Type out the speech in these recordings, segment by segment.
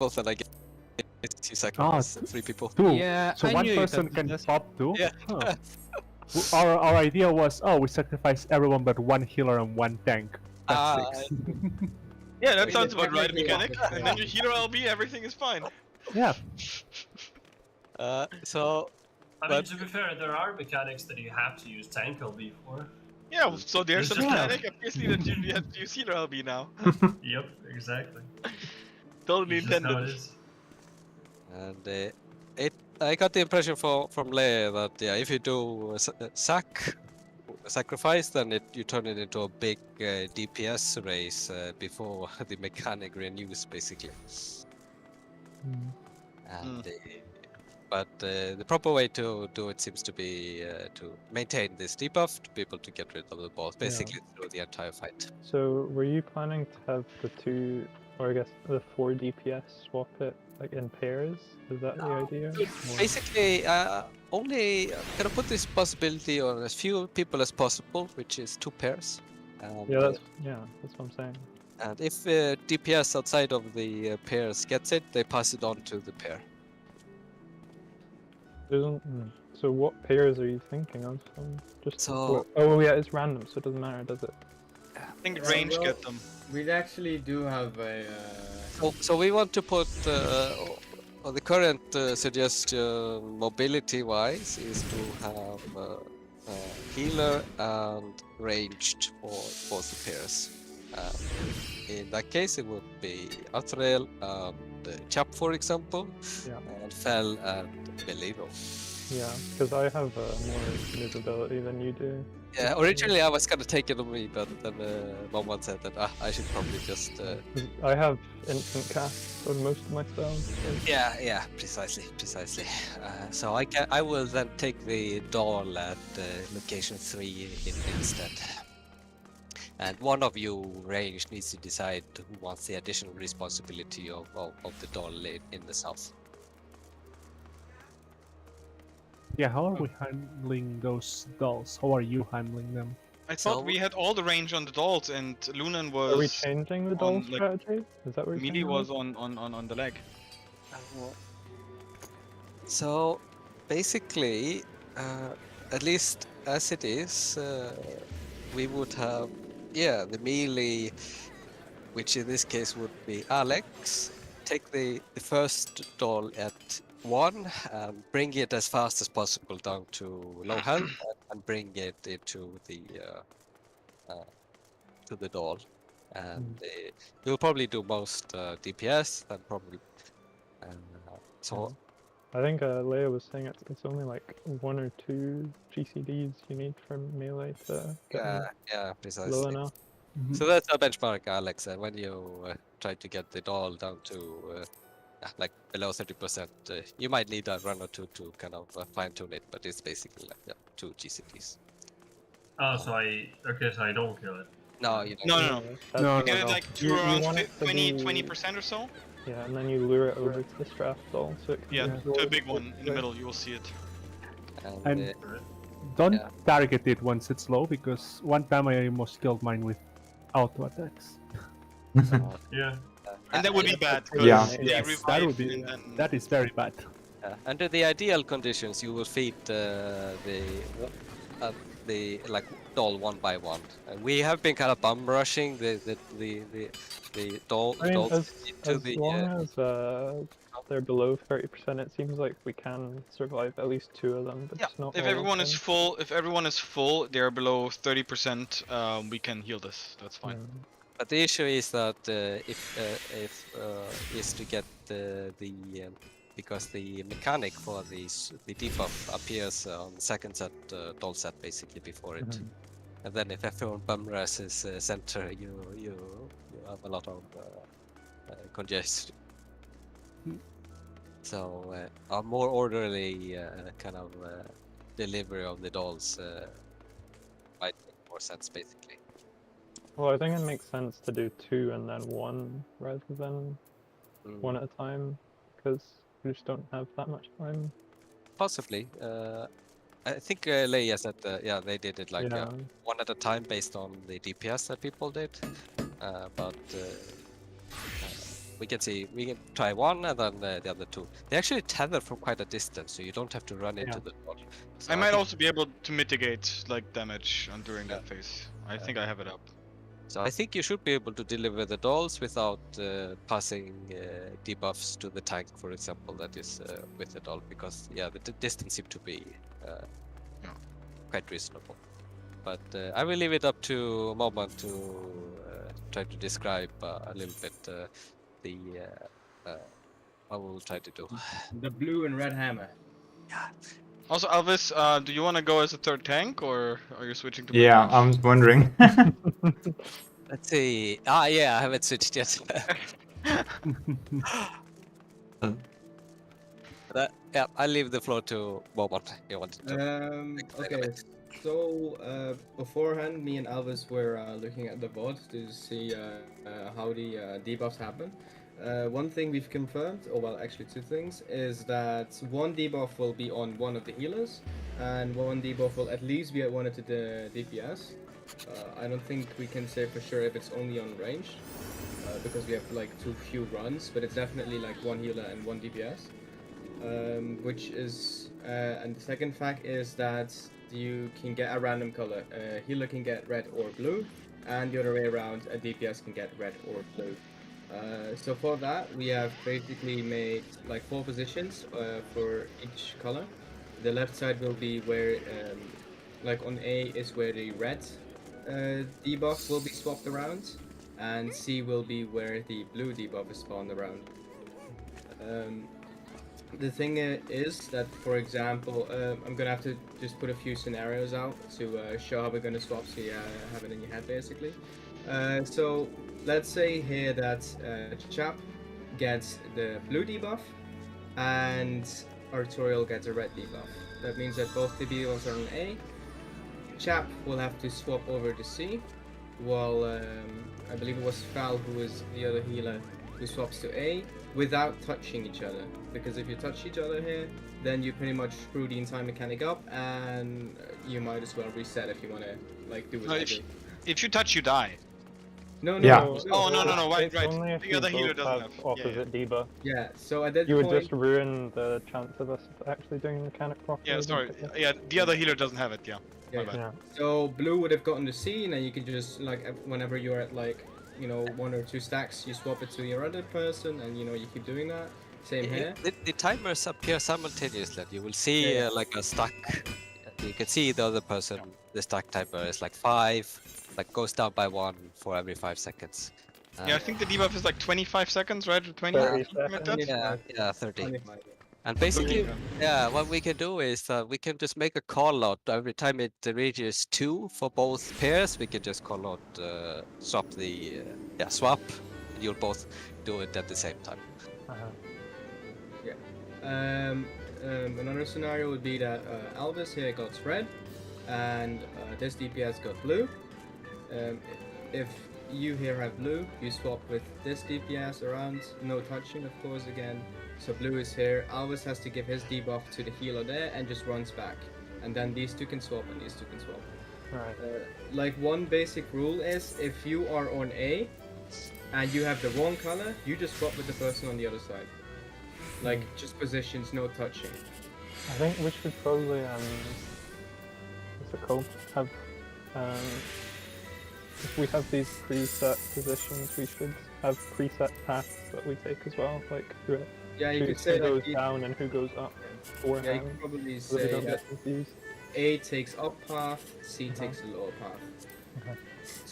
then I guess you sacrifice 3 people. Two. Yeah, So I one knew person that can that's- pop 2? Yeah. Huh. Our idea was, we sacrifice everyone but 1 healer and 1 tank. That's 6. Yeah, that Okay. sounds about right, Technically, mechanic. yeah. And then you healer LB, everything is fine. Yeah. So I mean, But- to be fair, there are mechanics that you have to use tank LB for. Yeah, so there's a Yeah. mechanic, obviously, that you have to use healer LB now. Yep, exactly. Totally It's just how it intended. is. and I got the impression from Leia that if you do sacrifice, then you turn it into a big DPS race before the mechanic renews, basically. And but the proper way to do it seems to be to maintain this debuff to be able to get rid of the boss, basically through the entire fight. So were you planning to have the 2, or I guess the 4 DPS swap it like in pairs? Is that the idea? Or- Basically, only gonna put this possibility on as few people as possible, which is 2 pairs. And, Yeah, that's what I'm saying. and if DPS outside of the pairs gets it, they pass it on to the pair. So what pairs are you thinking of? Just So- oh yeah, it's random, so it doesn't matter, does it? I think Yeah, range well- get them. We actually do have a. So we want to put on the current suggestion, mobility-wise, is to have healer and ranged for both the pairs. In that case, it would be Athrael and Chap, for example, and Fel and Beliro. Yeah, because I have more movability than you do. Yeah, originally I was gonna take it on me, but then Mom said that I should probably just. I have instant cast on most of my spells. so- Yeah, precisely. So I will then take the doll at location 3 instead. And one of you range needs to decide who wants the additional responsibility of the doll in the south. Yeah, how are we handling those dolls? How are you handling them? I thought So- we had all the range on the dolls, and Lunan was. Are we changing the doll on, like, strategy? Is that what you're Melee saying? was on the leg. So basically, at least as it is, we would have the melee, which in this case would be Alex. Take the first doll at 1 and bring it as fast as possible down to low health and bring it into to the doll. And you'll probably do most DPS, then probably so. I think Leia was saying it's only like 1 or 2 GCDs you need for melee to get them Yeah, low precisely. enough. So that's a benchmark, Alex. When you try to get the doll down to like below 30%, you might need a run or 2 to kind of fine tune it, but it's basically like 2 GCPs. Oh, so I don't kill it. No, you don't. No. That's- No, You get it no. like to You around want it to 20% or so. Yeah, and then you lure it over to the strap doll, so it can Yeah, absorb to a big one in the right. middle, you will see it. And, Don't Yeah. target it once it's low, because one time I almost killed mine with auto attacks. Yeah. And that would be bad. 'cause Yeah. they Yes, revive that would be and then... that is very bad. under the ideal conditions, you will feed the like doll one by one. We have been kind of bum rushing the doll I mean, dolls as into the. long as they're below 30%, it seems like we can survive at least 2 of them, but Yeah, it's not if all of everyone is them. full, they're below 30%, we can heal this. That's fine. Yeah. But the issue is that is to get because the mechanic for the debuff appears on the second set doll set basically before it, and then if everyone bum rushes center, you have a lot of congestion. So a more orderly kind of delivery of the dolls might make more sense basically. Well, I think it makes sense to do 2 and then 1 rather than 1 at a time, because we just don't have that much time. Possibly. I think Leia said they did it like Yeah. 1 at a time based on the DPS that people did. But we can see. We can try one and then the other two. They actually tether from quite a distance, so you don't have to run into the wall. So I might think- also be able to mitigate like damage during Yeah. that phase. I think I have it up. So I think you should be able to deliver the dolls without passing debuffs to the tank, for example, that is with the doll, because yeah, the distance seems to be quite reasonable. But I will leave it up to Moment to try to describe a little bit what we will try to do. The blue and red hammer. Also, Elvis, do you want to go as a third tank, or are you switching to? Yeah, Blue? I'm wondering. Let's see. Ah, yeah, I haven't switched yet. But, yeah, I'll leave the floor to Moment. You wanted to. explain a Okay. bit. So beforehand, me and Elvis were looking at the VOD to see how the debuffs happen. One thing we've confirmed, or well, actually two things, is that one debuff will be on one of the healers, and one debuff will at least be at one of the DPS. I don't think we can say for sure if it's only on range, because we have like too few runs, but it's definitely like one healer and one DPS. Which is, and the second fact is that you can get a random color. A healer can get red or blue, and the other way around, a DPS can get red or blue. So for that, we have basically made like 4 positions for each color. The left side will be where, like on A is where the red debuff will be swapped around, and C will be where the blue debuff is spawned around. The thing is that, for example, I'm gonna have to just put a few scenarios out to show how we're gonna swap, so you have it in your head basically. So let's say here that Chap gets the blue debuff and Artorial gets a red debuff. That means that both the debuffs are on A. Chap will have to swap over to C, while I believe it was Fal, who is the other healer, who swaps to A without touching each other. Because if you touch each other here, then you pretty much screw the entire mechanic up, and you might as well reset if you want to like do it. No, if you touch, you die. No, Yeah. Oh, no, right, It's right. only if The you other healer both doesn't have have. opposite debuff. Yeah, so at that You would point, just ruin the chance of us actually doing the mechanic properly. Yeah, sorry. don't you? Yeah, the other healer doesn't have it. Yeah. yeah. My bad. Yeah. So blue would have gotten the C, and then you can just like whenever you're at like 1 or 2 stacks, you swap it to your other person, and you keep doing that. Same here. The timers appear simultaneously. You will see Yeah. like a stack. You can see the other person. The stack timer is like 5, like goes down by 1 for every 5 seconds. Yeah, I think the debuff is like 25 seconds, right? Or 20? 30 something like that? seconds. Yeah, 30. 25. And basically, yeah, what we can do is we can just make a call out every time it reaches 2 for both pairs. We can just call out swap the swap, and you'll both do it at the same time. Uh-huh. Another scenario would be that Elvis here got red, and this DPS got blue. If you here have blue, you swap with this DPS around, no touching of course again. So blue is here, Elvis has to give his debuff to the healer there and just runs back. And then these two can swap and these two can swap. Right. Like one basic rule is, if you are on A and you have the wrong color, you just swap with the person on the other side. Like just positions, no touching. I think we should probably what's it called? Have if we have these preset positions, we should have preset paths that we take as well, like who Yeah, you could who say goes that. down and who goes up Yeah, you beforehand, could probably so that we say don't that get confused. A takes up path, C Uh-huh. takes the lower path. Okay.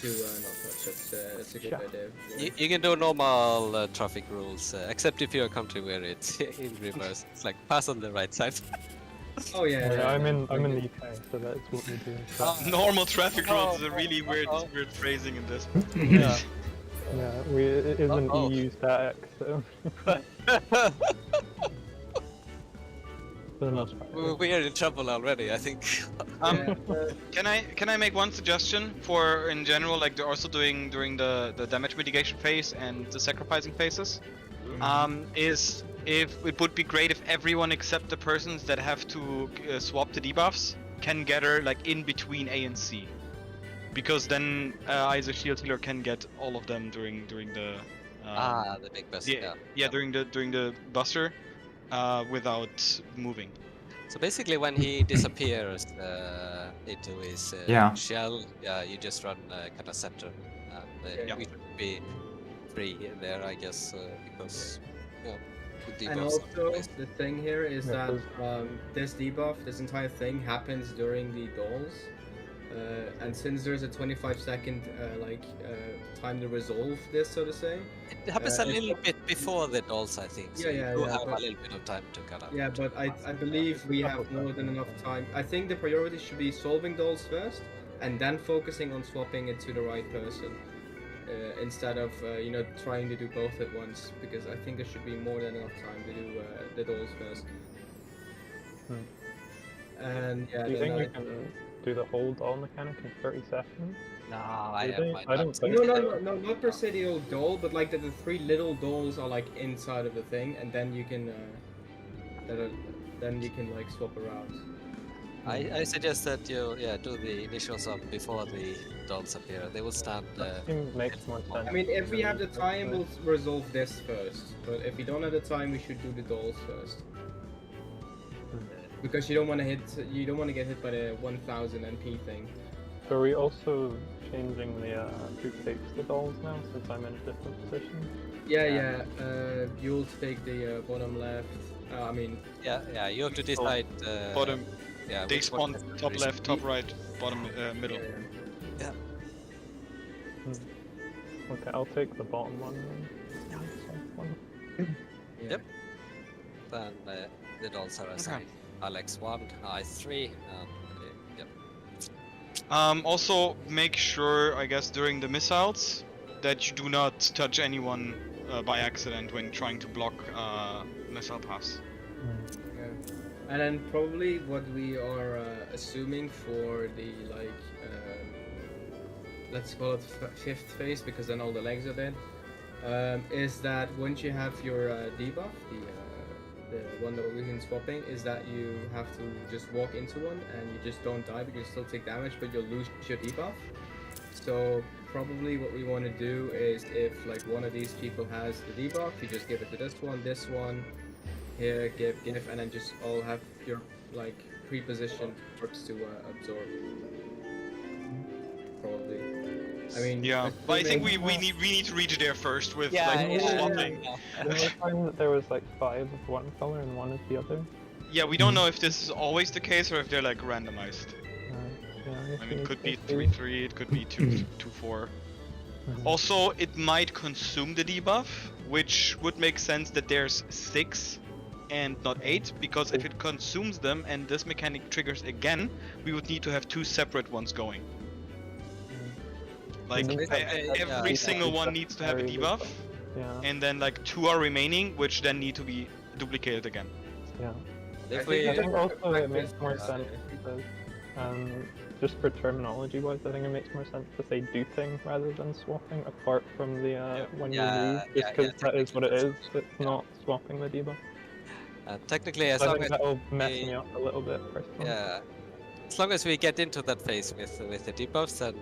To not touch. That's a good Sure. idea. You can do normal traffic rules, except if you're a country where it's in reverse. It's like pass on the right side. Oh yeah. Yeah, I'm in Like, the UK, so that's what we do. Normal traffic rules is a Oh, really weird, oh. weird phrasing in this. Yeah. Yeah, it is an Uh-oh. EU static, so for the most part. We are in trouble already, I think. Can I make one suggestion for in general, like they're also doing during the damage mitigation phase and the sacrificing phases? Is if it would be great if everyone except the persons that have to swap the debuffs can gather like in between A and C, because then I as a shield healer can get all of them during the The big bus. Yeah, during the buster, without moving. So basically, when he disappears into his shell, you just run kind of center, and we should be free there, I guess, because the And debuffs also, are the thing here is that this debuff, this entire thing happens during the dolls. And since there's a 25-second time to resolve this, so to say. It happens a little bit before the dolls, I think. So you have a little bit of time to kind of. Yeah, but I believe we have more than enough time. I think the priority should be solving dolls first, and then focusing on swapping it to the right person. Instead of trying to do both at once, because I think there should be more than enough time to do the dolls first. And do you think you can do the whole doll mechanic in 30 seconds? No, I don't think no, not per se the old doll, but like the three little dolls are like inside of the thing, and then you can like swap around. I suggest that you do the initial swap before the dolls appear. They will stand. Makes more sense. I mean, if we have the time, we'll resolve this first. But if we don't have the time, we should do the dolls first. Because you don't want to get hit by the 1000 NP thing. So are we also changing the who takes the dolls now, since I'm in a different position? Yeah. You'll take the bottom left. I mean. Yeah. You have to decide. Bottom. Yeah. They spawn top left, top right, bottom, middle. Yeah. Okay, I'll take the bottom one then. Yep. Then the dolls are assigned. Alex 1, I 3, and yep. Also, make sure, I guess, during the missiles, that you do not touch anyone by accident when trying to block missile paths. And then probably what we are assuming for the let's call it fifth phase, because then all the legs are dead, is that once you have your debuff, the one that we've been swapping, is that you have to just walk into one and you just don't die, but you still take damage, but you'll lose your debuff. So probably what we want to do is, if like one of these people has the debuff, you just give it to this one, here, give, and then just all have your like pre-positioned perks to absorb. Probably. I mean, yeah, but I think we need to reach there first with swapping. There was like 5 of one color and 1 of the other. Yeah, we don't know if this is always the case or if they're like randomized. Yeah, I mean, it could be 3-3, it could be 2-4. Also, it might consume the debuff, which would make sense that there's 6 and not 8, because if it consumes them and this mechanic triggers again, we would need to have 2 separate ones going. Like, every single one needs to have a debuff, and then like 2 are remaining, which then need to be duplicated again. Yeah. I think also it makes more sense because, just for terminology wise, I think it makes more sense to say duping rather than swapping, apart from the when you leave, just because that is what it is, it's not swapping the debuff. Technically, as I long think as that'll mess me up a little bit personally. Yeah, as long as we get into that phase with the debuffs, then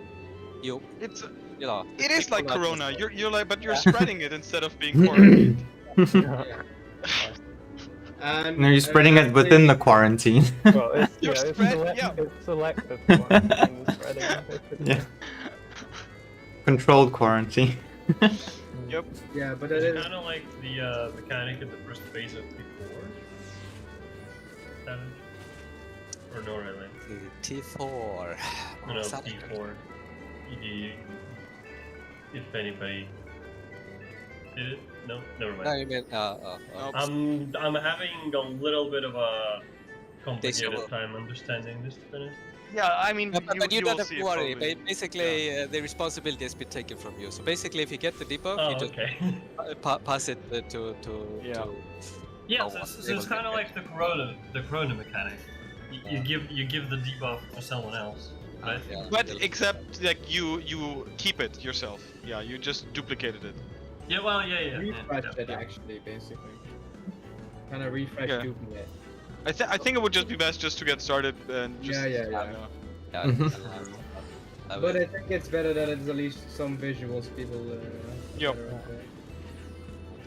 it is like Corona. You're like, but you're spreading it instead of being quarantined. And no, you're spreading it within the quarantine. Well, it's selective quarantine spreading. Yeah. Controlled quarantine. Yep. Yeah, but it's kind of like the mechanic in the first phase of T4. Or no, really? T4. No, T4. If anybody did it? No, never mind. No, you mean, I'm having a little bit of a complicated time understanding this, to be honest. Yeah, I mean, but you don't have to worry. Basically, the responsibility has been taken from you. So basically, if you get the debuff, you just pass it to. Yeah, so it's kind of like the Corona mechanic. You give the debuff to someone else, right? But except like you keep it yourself. Yeah, you just duplicated it. Yeah, well, yeah. Refresh it actually, basically. Kind of refresh duping it. I think it would just be best just to get started and just... But I think it's better that it's at least some visuals people...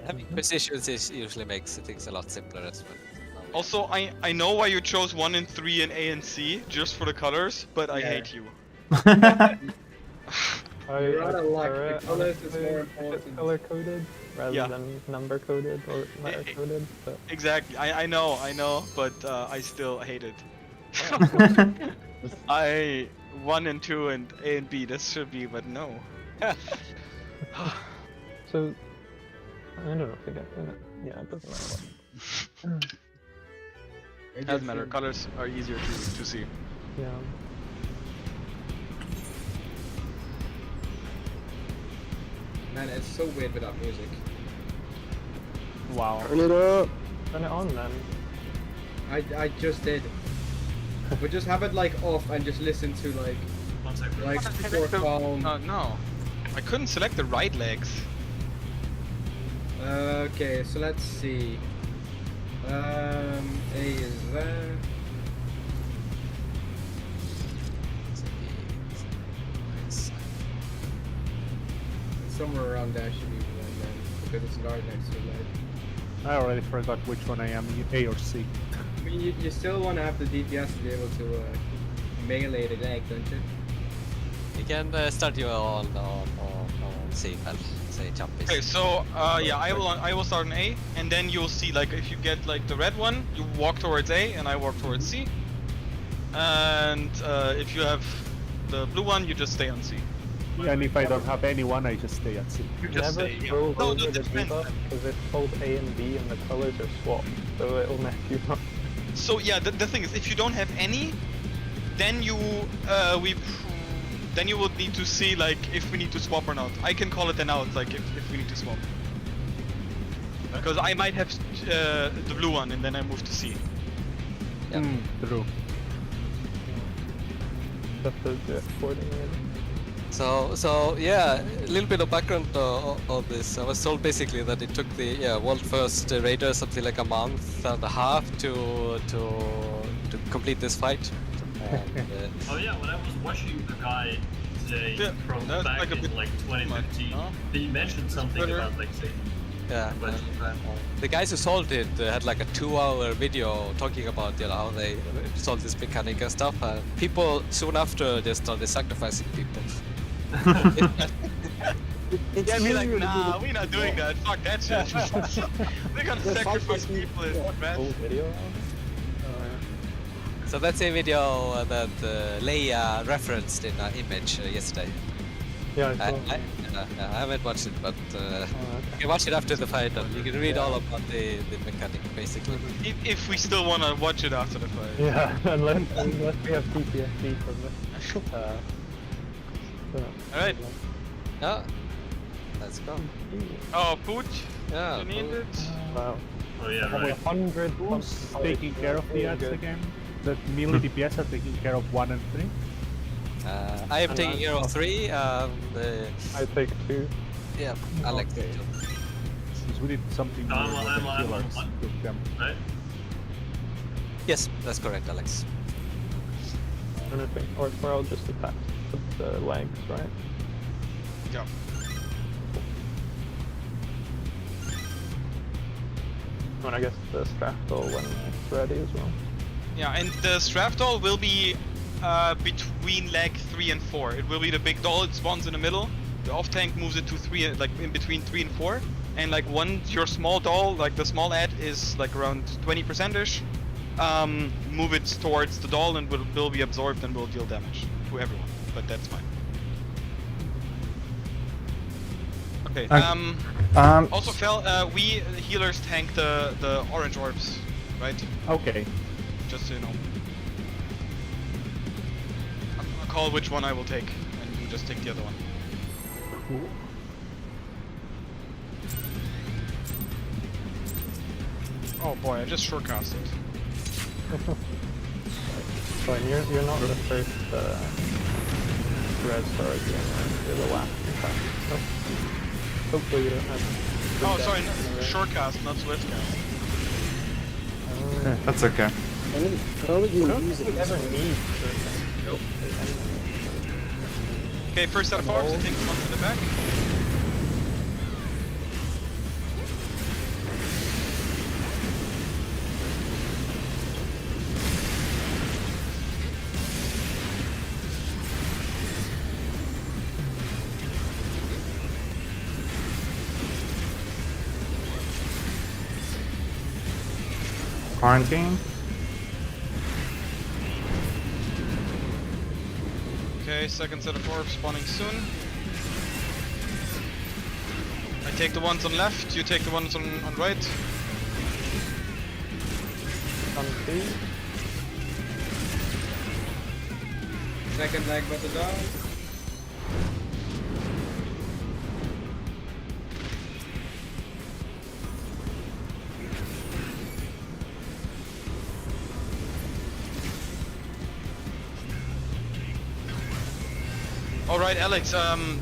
Having positions usually makes things a lot simpler as well. Also, I know why you chose 1 and 3 in A and C just for the colors, but I Yeah. hate you. You're out of luck. prefer The it, colors is honestly, more if it's important. color coded rather Yeah. than number coded or letter coded. But Exactly. I know, but I still hate it. I 1 and 2 and A and B. This should be, but no. so I don't know if I get in it. Yeah, it doesn't matter. Doesn't matter. Colors are easier to see. Yeah. Man, it's so weird without music. Wow. Turn it up. Turn it on then. I just did. We just have it like off and just listen to like 1 second. super calm. No, I couldn't select the right legs. Okay, so let's see. A is there. Somewhere around there should be one then, because it's right next to leg. I already forgot which one I am, A or C. I mean, you still want to have the DPS to be able to melee the leg, don't you? You can start you on C, well, say Chompy. Okay, so yeah, I will start on A, and then you'll see like if you get like the red one, you walk towards A, and I walk towards C. And if you have the blue one, you just stay on C. And if I don't have anyone, I just stay at C. You just Never stay. scroll No, over that the depends. debuff because it's called A and B and the colors are swapped, so it'll mess you up. So yeah, the thing is, if you don't have any, then you then you would need to see like if we need to swap or not. I can call it then out, like if we need to swap. Because I might have the blue one and then I move to C. Yeah. True. Just to do it accordingly. So yeah, a little bit of background on this. I was told basically that it took the world first raider something like a month and a half to complete this fight. And, Oh yeah, when I was watching the guy today Yeah, from that's back like a in bit like too much, 2015, huh? he mentioned something Better. about like say, yeah, but the guys who solved it had like a 2-hour video talking about how they solved this mechanic and stuff. And people soon after just started sacrificing people. Yeah, be like, nah, we're not doing that. Fuck that shit. We're gonna sacrifice people in Full video. So that's a video that Leia referenced in an image yesterday. Yeah, I I, saw. I haven't watched it, but Okay. you can watch it after the fight and you can read all about the mechanic basically. If we still wanna watch it after the fight. Yeah, unless we have PTSD from this. Alright. Yeah, let's go. Oh, Pooch, Yeah, you need cool. it? Wow. oh yeah, Have right. 100 Who's taking care of the ads good. again? The melee DPS are taking care of 1 and 3? I am taking care of 3 and I take 2. yeah, Alex. Okay. Since we did something No, I'm more on- with the I'm on healers one. with them. Right? Yes, that's correct, Alex. And I think, or I'll just attack the legs, right? Yeah. And I guess the Strafdol when it's ready as well. Yeah, and the strap doll will be between leg 3 and 4. It will be the big doll, it spawns in the middle. The off tank moves it to 3, like in between 3 and 4. And like once your small doll, like the small ad is like around 20%ish, move it towards the doll and will be absorbed and will deal damage to everyone. But that's fine. Okay. Also, Fel, we healers tank the orange orbs, right? Okay. Just so you know. I'll call which one I will take, and you just take the other one. Oh boy, I just shortcast it. So and you're not the first red star again, right? You're the last attack. So hopefully you don't have. Oh, sorry, shortcast, not swiftcast. That's okay. I don't think you ever need Nope. Okay, first set of orbs, I think one to the back. Quarantine. Okay, second set of orbs spawning soon. I take the ones on left, you take the ones on right. Stompy. Second leg button down. Alright, Alex,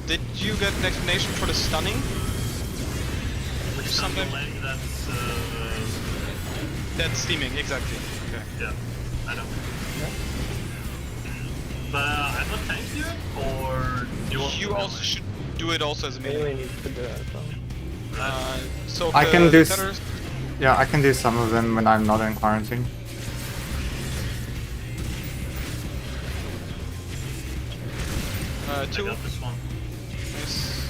did you get an explanation for the stunning? Which Something- leg that's That's steaming, exactly. Okay. yeah, I know. But I thought tanks do it, or do you want You to also should do it also as a melee. Melee needs to do it as well. So I the- can the do tethers- Yeah, I can do some of them when I'm not in quarantine. I two. got this one. Nice.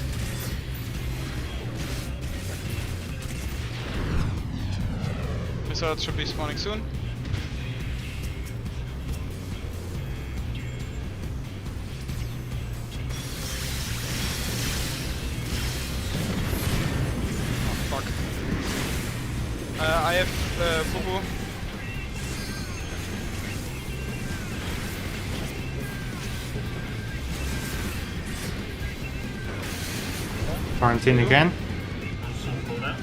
Missiles should be spawning soon. Oh, fuck. I have Fubu. Quarantine again. So pull that.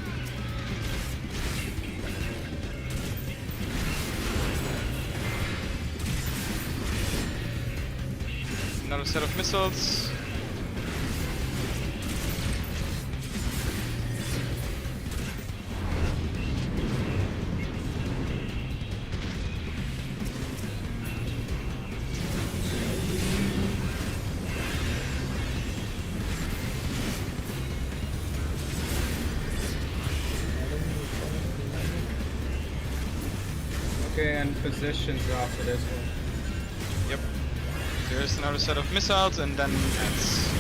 Another set of missiles. Okay, and positions after this one. Yep. There's another set of missiles and then it's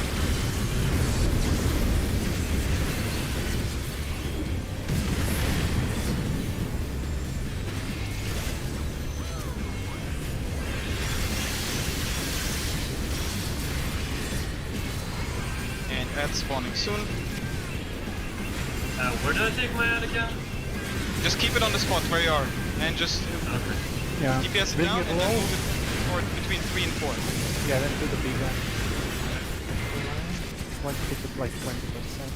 and that's spawning soon. Where did I take my ad again? Just keep it on the spot where you are and just Okay. Yeah. DPS it Bring down it and then low. move it forward between 3 and 4. Yeah, then do the big one. Once it hits like 20%.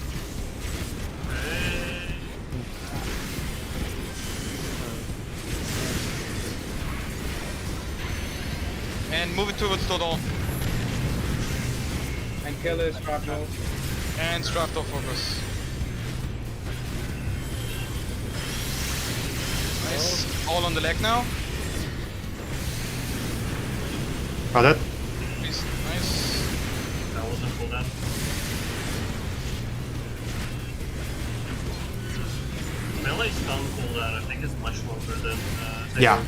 And move it towards Dodol. And kill his shrapnel. And Strafdol focus. Nice. All on the leg now. Got it. Please. Nice. That wasn't full down. Melee stun cooldown I think is much longer than Yeah.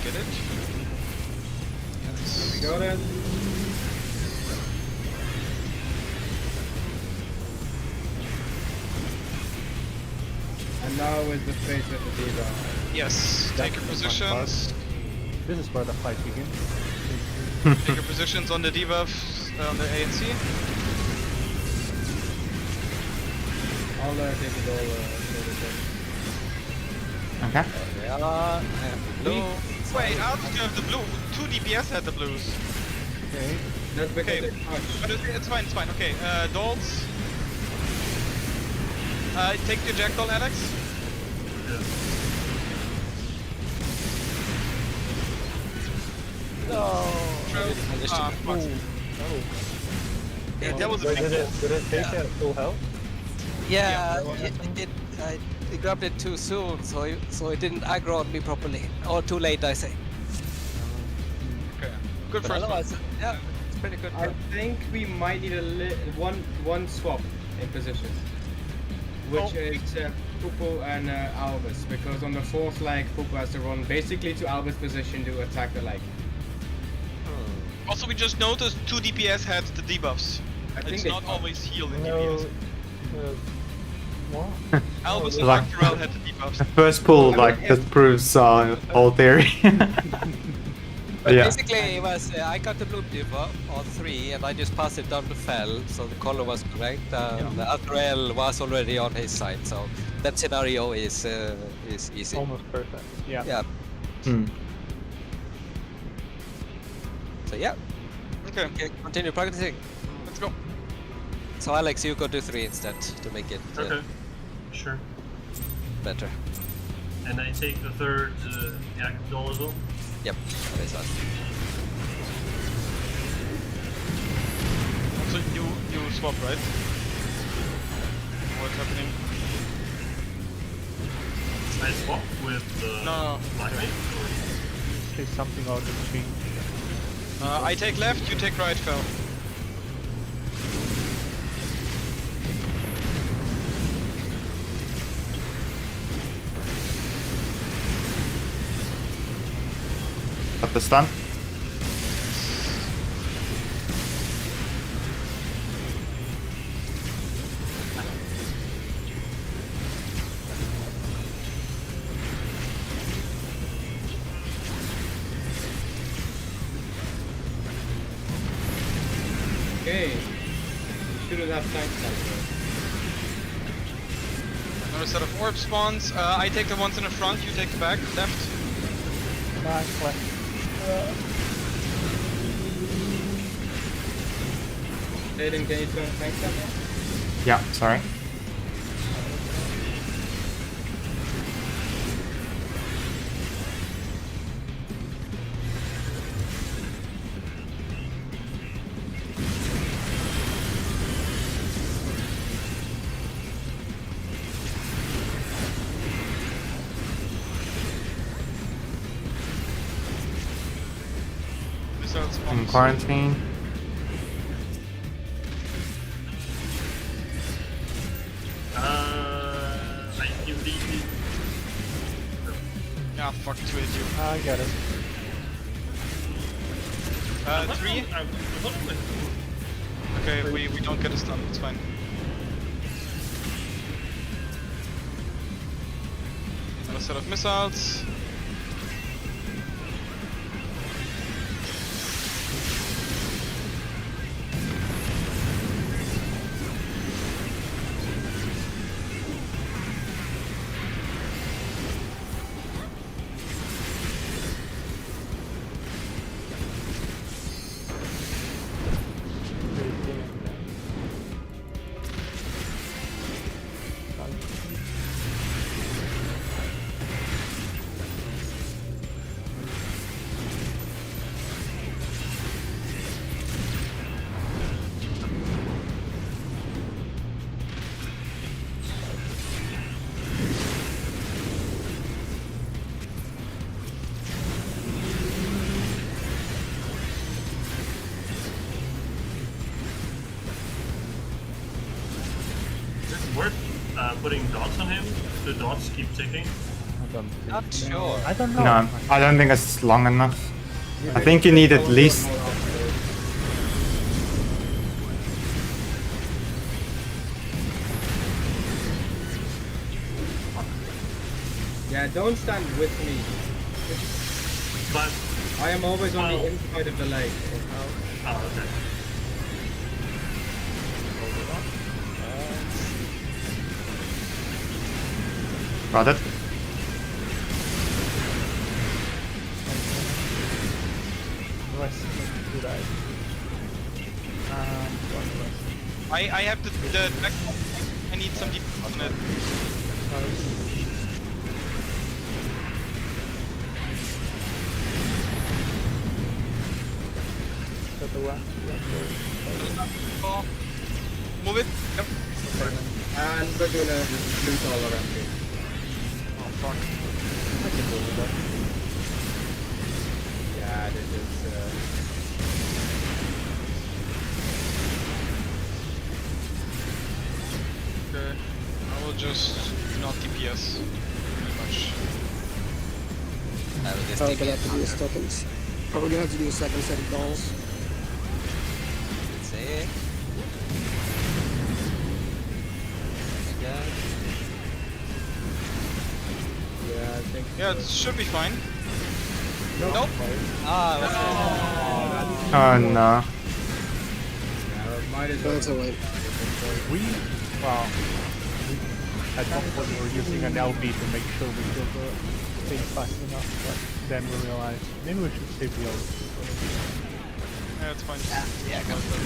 Get it? Yes. Got it. And now is the phase of the diva. Yes. Take your positions. This is where the fight begins. Take your positions on the debuff, on the A and C. I'll take it all for the thing. Okay. Yeah. Blue. Wait, how did you have the blue? 2 DPS had the blues. Okay. That's because Okay. they touch. But it's fine, it's fine. Okay, Dolls. Take the Jackdaw, Alex. No. True. Managed to- Fuck. Yeah, that was a Wait, big did it take it at full health? Yeah, I grabbed it too soon, so it didn't aggro on me properly. Or too late, I say. Okay. Good But first one. otherwise, yeah, it's pretty good. I think we might need one swap in positions, which is Pupu and Albus, because on the fourth leg, Pupu has to run basically to Albus' position to attack the leg. Also, we just noticed 2 DPS had the debuffs. It's not always healed in DPS. What? Albus and Like- Arcturel had the debuffs. First pull, like, that proves whole theory. But Yeah. basically, it was I got the blue debuff on 3, and I just passed it down to Fell, so the color was correct. The Azrael was already on his side, so that scenario is easy. Almost perfect. Yeah. Yeah. Hmm. So yeah, Okay, continue practicing. let's go. So Alex, you go to 3 instead to make it Okay. Sure. better. And I take the third active doll as well. Yep, that is us. So you swap, right? What's happening? I swap with the No. black mage, or Say something out of the change. I take left, you take right, Fel. Got the stun. Okay. You shouldn't have tank somewhere. Another set of orb spawns. I take the ones in the front, you take the back, left. Back, left. Aiden, can you turn tank somewhere? Yeah, sorry. Missile In spawns. quarantine. I give the Yeah, fuck, 2 hit you. I get it. 3. Okay, we don't get a stun, it's fine. Another set of missiles. Is it worth putting dots on him? The dots keep ticking. I don't think. Not sure. I don't know. No, I don't think it's long enough. I think you need at least. Yeah, don't stand with me. But I am always on the inside of the lake. oh, okay. Got it. Rest. Did I? One rest. I have the back. I need some deep on it. Got the left. Oh. Move it. Yep. And we're gonna loot all around here. Oh fuck. I can deal with that. Yeah, this is. Okay. I will just not DPS. Pretty much. I will just Probably take gonna it. have to do a second. Probably gonna have to do a second set of dolls. Okay. Again. Yeah, I think. Yeah, it should be fine. Nope. Ah, Oh no. Might as well. We, at one point we were using an LB to make sure we killed the thing fast enough, but then we realized maybe we should save the LB. Yeah, it's fine. yeah, go for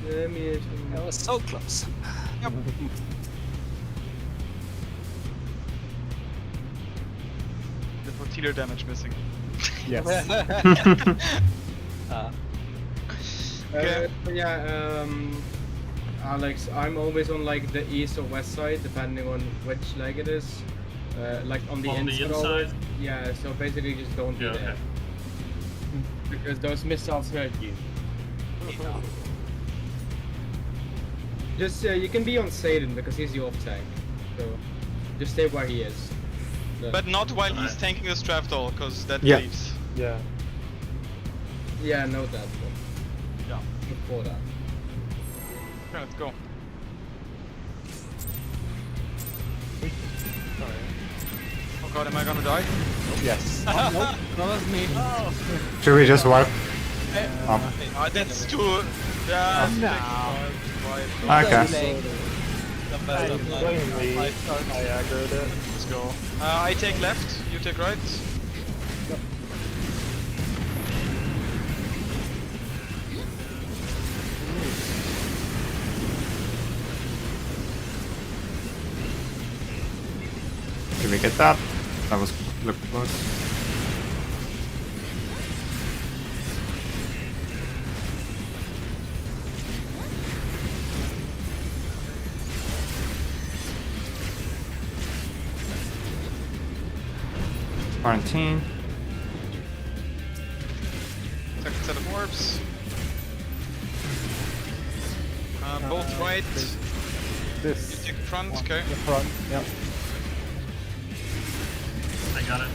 it. That was so close. Yep. The tortilla damage missing. Yes. Okay. Yeah, Alex, I'm always on like the east or west side, depending on which leg it is. Like on the On the inside. always. inside? Yeah, so basically just don't be Yeah, there. okay. Because those missiles hurt you. Just you can be on Satan because he's your off tank. So just stay where he is. But not while he's tanking the Strafdol, because that Yeah. leaves. Yeah. Yeah, know that. Yeah. Before that. Okay, let's go. Oh god, am I gonna die? Yes. That was me. Should we just wipe? That's too... Yeah, Okay. The best of luck. Blame me. I I start- aggroed it. let's go. I take left, you take right. Did we get that? That was looked close. Quarantine. Second set of orbs. Both right. You This. take front, okay. The front, yep. I got it.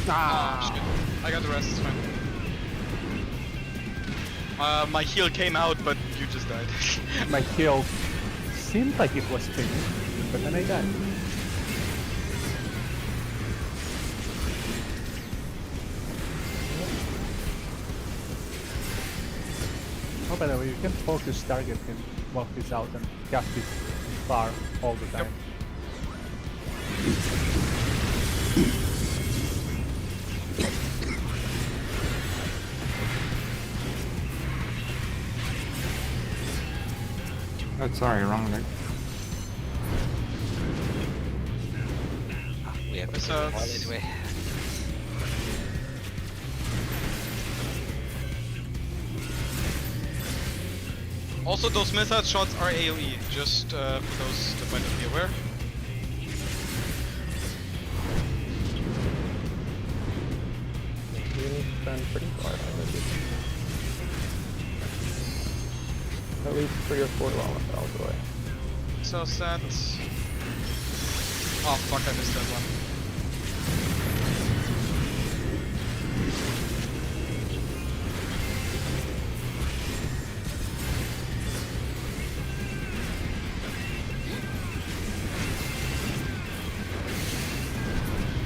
Ah, shit. I got the rest, it's fine. My heal came out, but you just died. My kill seemed like it was finished, but then I died. Oh, by the way, you can focus target and walk this out and cast it far all the time. Oh, sorry, wrong leg. We have to Missiles. do it all anyway. Also, those missile shots are AoE, just for those that might not be aware. You need to spend pretty far on it. At least 3 or 4 kilometers away. So set. Oh fuck, I missed that one.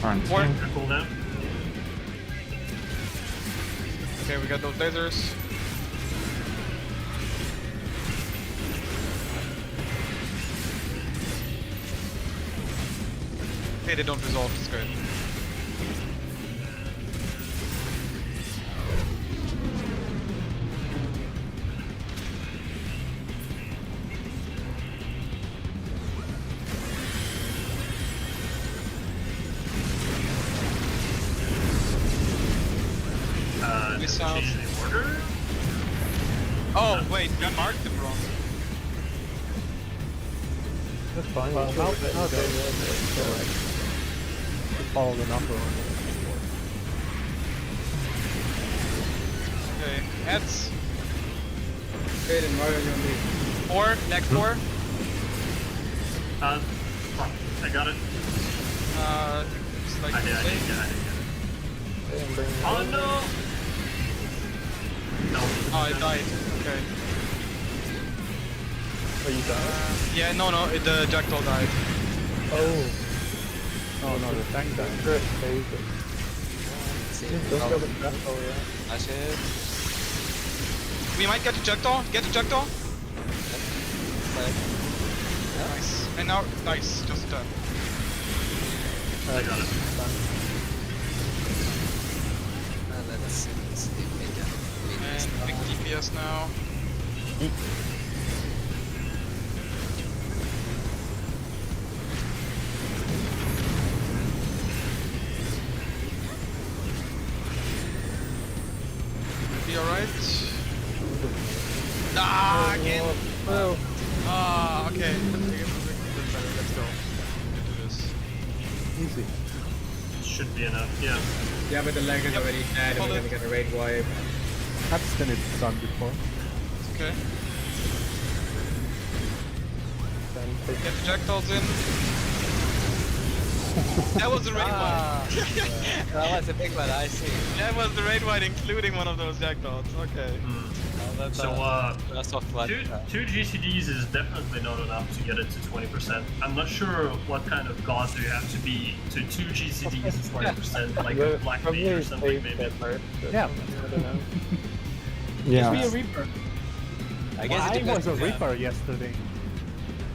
Quarantine. Cooldown. Okay, we got those lasers. Okay, they don't resolve, it's good. Missiles. Change the order? Oh, wait, we marked them wrong. That's fine. Well, we'll now do it. they follow the number on the board. Okay, ads. Aiden, why are you on me? 4, next 4. Fuck, I got it. It's like I did get it. Oh no! No. Oh, I died. Okay. Oh, you died? Yeah, no, the Jackdaw died. Oh. Oh no, the tank died. Chris saved it. See, Don't oh, kill the Jackdaw yet. flash it. We might get the Jackdaw. Get the Jackdaw. Like, Nice. And now, nice. Just a turn. I got it. let's see if we can win this And big now. DPS now. Be alright. Ah, again. Oh. Ah, okay. Let's go. Do this. Easy. Should be enough, yeah. Yeah, but the leg is already dead and Hold we're it. gonna get a raid wipe. That's done it done before. Okay. Then take Get the Jackdaws in. That was the raid Ah, that was a big one, I see. one. That was the raid one, including one of those Jackdaws. Okay. That's So, a soft one. two GCDs is definitely not enough to get it to 20%. I'm not sure what kind of god do you have to be to 2 GCDs is 20%, like a black mage or something maybe. Yeah. I don't know. Yeah. Be a Reaper. I guess I it was a depends, yeah. Reaper yesterday.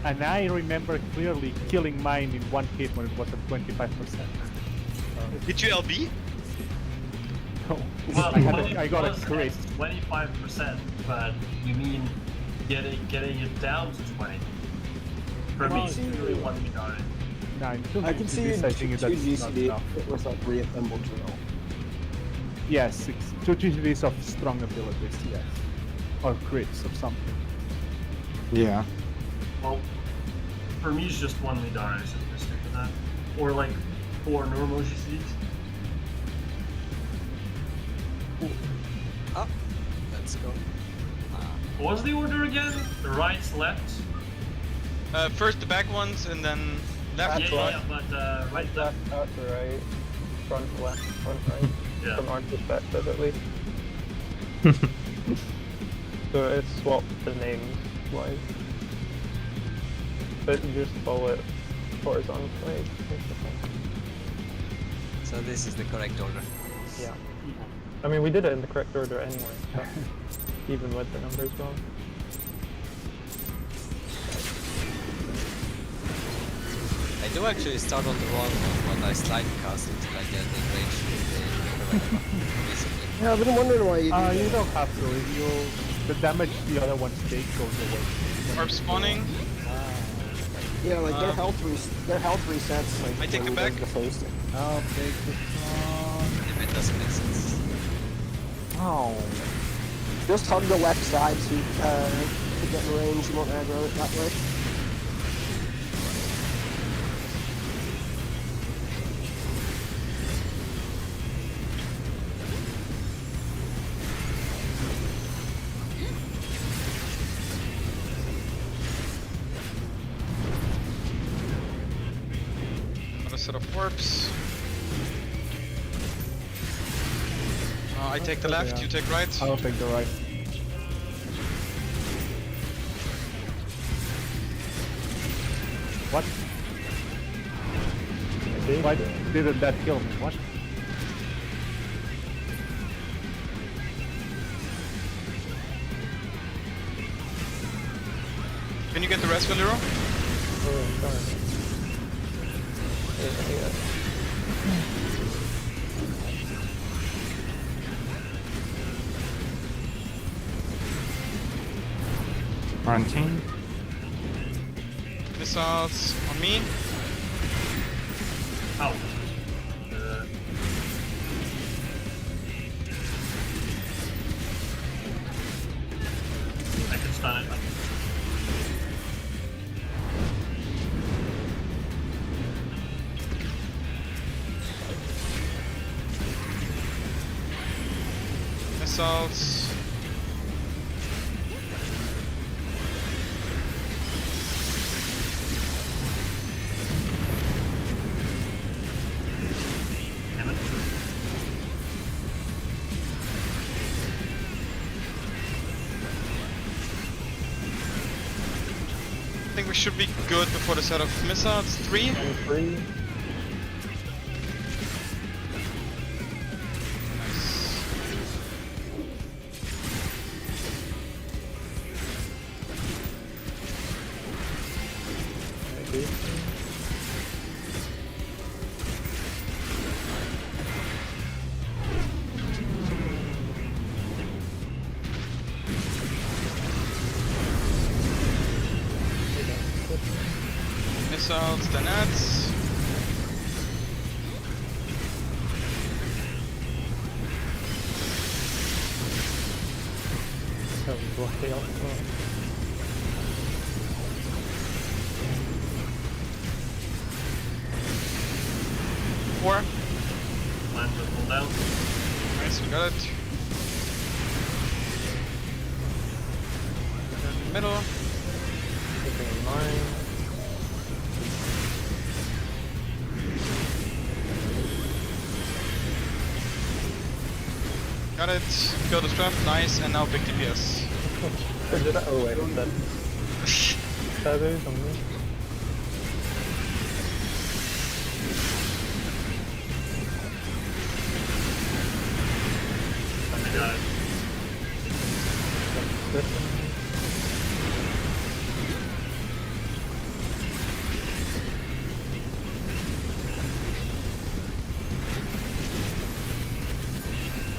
And I remember clearly killing mine in one hit when it was at 25%. Did you LB? Well, I got a crit. 25%, but you mean getting it down to 20. For me, it's really one me dying. Nah, in two I can see in GCDs, I think two that's not GCD enough. it was like reassembled drill. Yes, it's 2 GCDs of strong abilities, yes. Or crits or something. Yeah. Well, for me, it's just one me die, so I'm stick with that. Or like 4 normal GCDs. Oh, let's go. What was the order again? The right, left? First the back ones, and then left, Yeah, but right, left. Left, right, front, left, front, right. Yeah. From our perspective, at least. So it's swapped the names wise. But you just follow it horizontally. So this is the correct order. Yeah. I mean, we did it in the correct order anyway, so even with the numbers wrong. I do actually start on the wrong one, but I slide cast until I get in range with the correct one, basically. Yeah, I've been wondering why you do You that. don't have to. If you the damage the other ones take goes away. Orb spawning. Yeah, like their health resets. Like, I take when it back. you go to face it. I'll take this one. If it doesn't make sense. Oh. Just hug the left side to get in range. You won't aggro it that way. Another set of warps. I take the left, yeah. you take right. I'll take the right. What? Why didn't that kill me? What? Can you get the rest, Valero? Oh, sorry. Yeah. Quarantine. Missiles on me. Ow. I can stun it. Missiles. think we should be good before the set of missiles. 3. And 3. Maybe. Missiles, the nets. So blocky out. 4. Land will pull down. Nice, we got it. Middle. Keeping in mind. Got it. Kill the strap. Nice. And now big DPS. Or did I? Oh wait, that. Shadows on me. I got it. This one.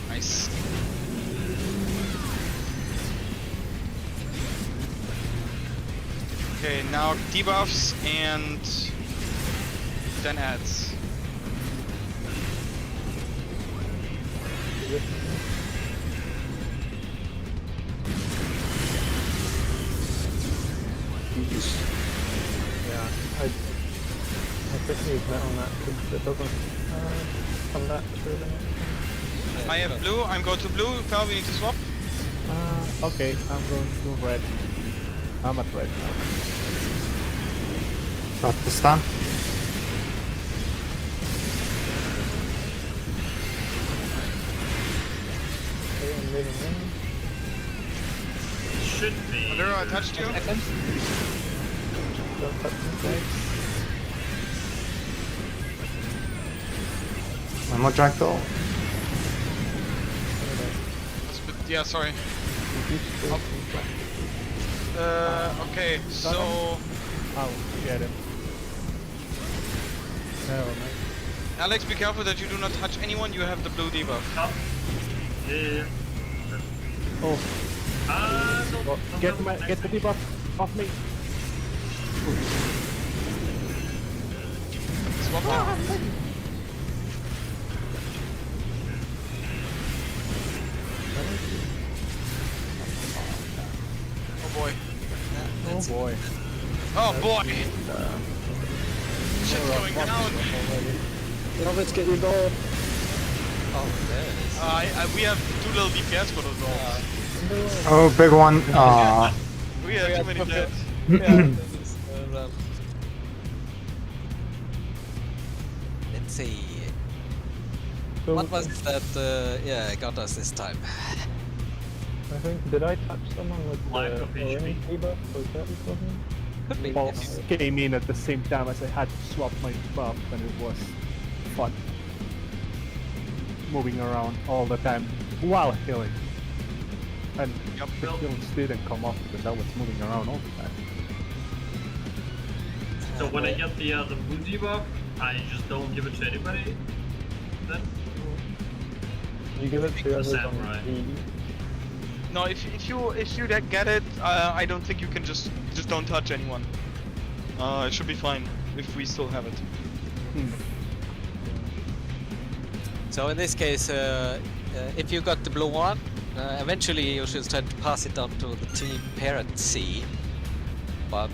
Nice. Okay, now debuffs and then adds. Yeah, I could use that on that because it doesn't come back through the next I have blue. I'm going to blue. Val, we need to swap. Okay, I'm going to red. I'm at red now. Got the stun. Okay, I'm moving in. Should be. Maduro, I touched you. Don't touch me, One more Jackdaw. That's a bit, yeah, sorry. Okay, so I'll get him. Never mind. Alex, be careful that you do not touch anyone. You have the blue debuff. Up. Yeah. Oh, No, get the debuff off me. Swap them. Oh boy. Oh boy. Oh boy. Shit's going down. Now let's get your goal. Oh, there it is. We have too little DPS for those rolls. Oh, big one. We have too many dead. This is, let's see. So, What was it that yeah got us this time? I think, did I touch someone with Lack the of orange HP. debuff? Was that the problem? Could be. Boss came in at the same time as I had to swap my buff, and it was fun. Moving around all the time while healing. And Yup. the kills didn't come off because I was moving around all the time. So when I get the blue debuff, I just don't give it to anybody. Then You give it to others on Samurai. the... No, if you get it, I don't think you can just don't touch anyone. It should be fine if we still have it. So in this case, if you got the blue one, eventually you should try to pass it on to the team parent C. But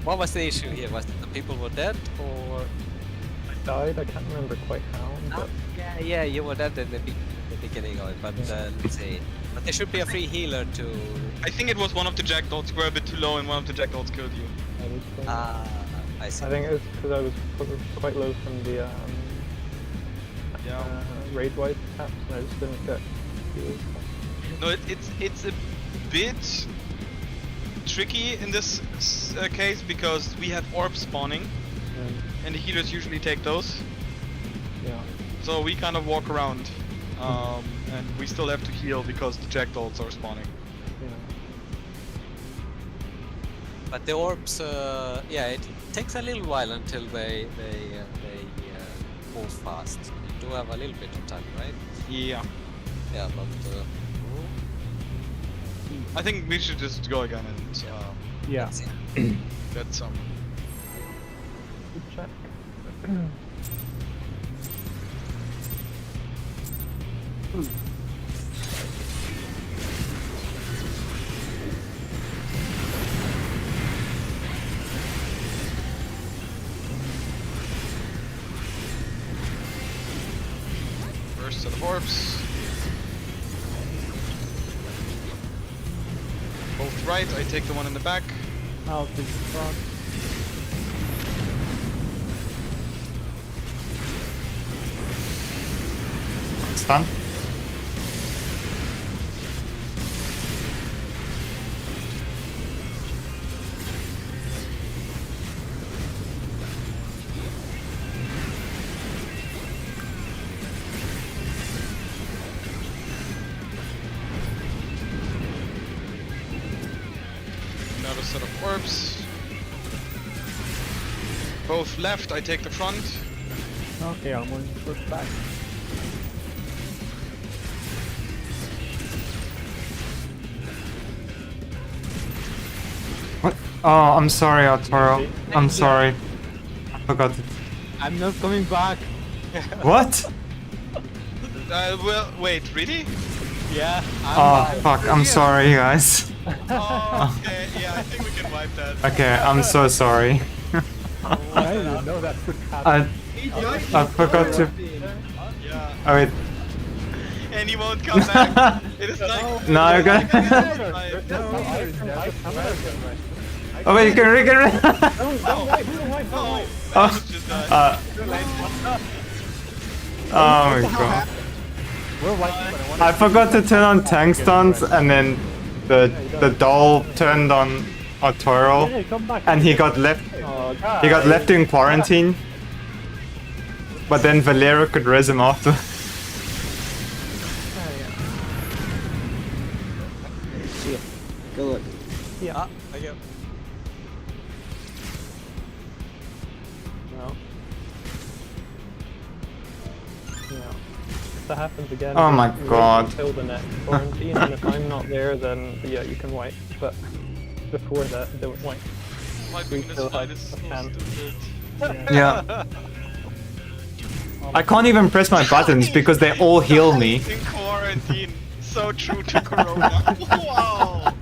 what was the issue here? Was it the people were dead or? I died, I can't remember quite how, but... Yeah, you were dead in the beginning of it, but let's see. But there should be a free healer to. I think it was one of the jackdaws. You were a bit too low, and one of the jackdaws killed you. I would say. I see. I think it's because I was quite low from the raid wipe taps, and I just didn't get healed. No, it's a bit bit tricky in this case because we have orbs spawning, and the healers usually take those. Yeah. So we kind of walk around, and we still have to heal because the jackdaws are spawning. Yeah. But the orbs, yeah, it takes a little while until they move fast. You do have a little bit of time, right? Yeah. Yeah, but I think we should just go again and Yeah. get some. Good check. First set of orbs. Both right, I take the one in the back. I'll take the front. Stun. Another set of orbs. Both left, I take the front. Okay, I'm going first back. What? Oh, I'm sorry, Arturo. I'm sorry. I forgot it. I'm not coming back. What? Well, wait, really? Yeah. Oh, fuck. I'm sorry, guys. Oh, okay, yeah, I think we can wipe that. Okay, I'm so sorry. I didn't know that could happen. I forgot to. Yeah, Oh, wait. and he won't come back. It is like. No, you're good. Oh, wait, you can rig it. Oh, Just died. Oh my god. I forgot to turn on tank stuns and then the doll turned on Arturo and he got left in quarantine. But then Valero could res him after. See ya. Good luck. Yeah. I go. No. Yeah. If that happens again, Oh my we god. Until the next quarantine, and if I'm not there, then yeah, you can wipe. But before that, don't wipe. Wiping We this still fight have is a so chance. stupid. Yeah. I can't even press my buttons because they all heal me. In quarantine, so true to Corona. Wow.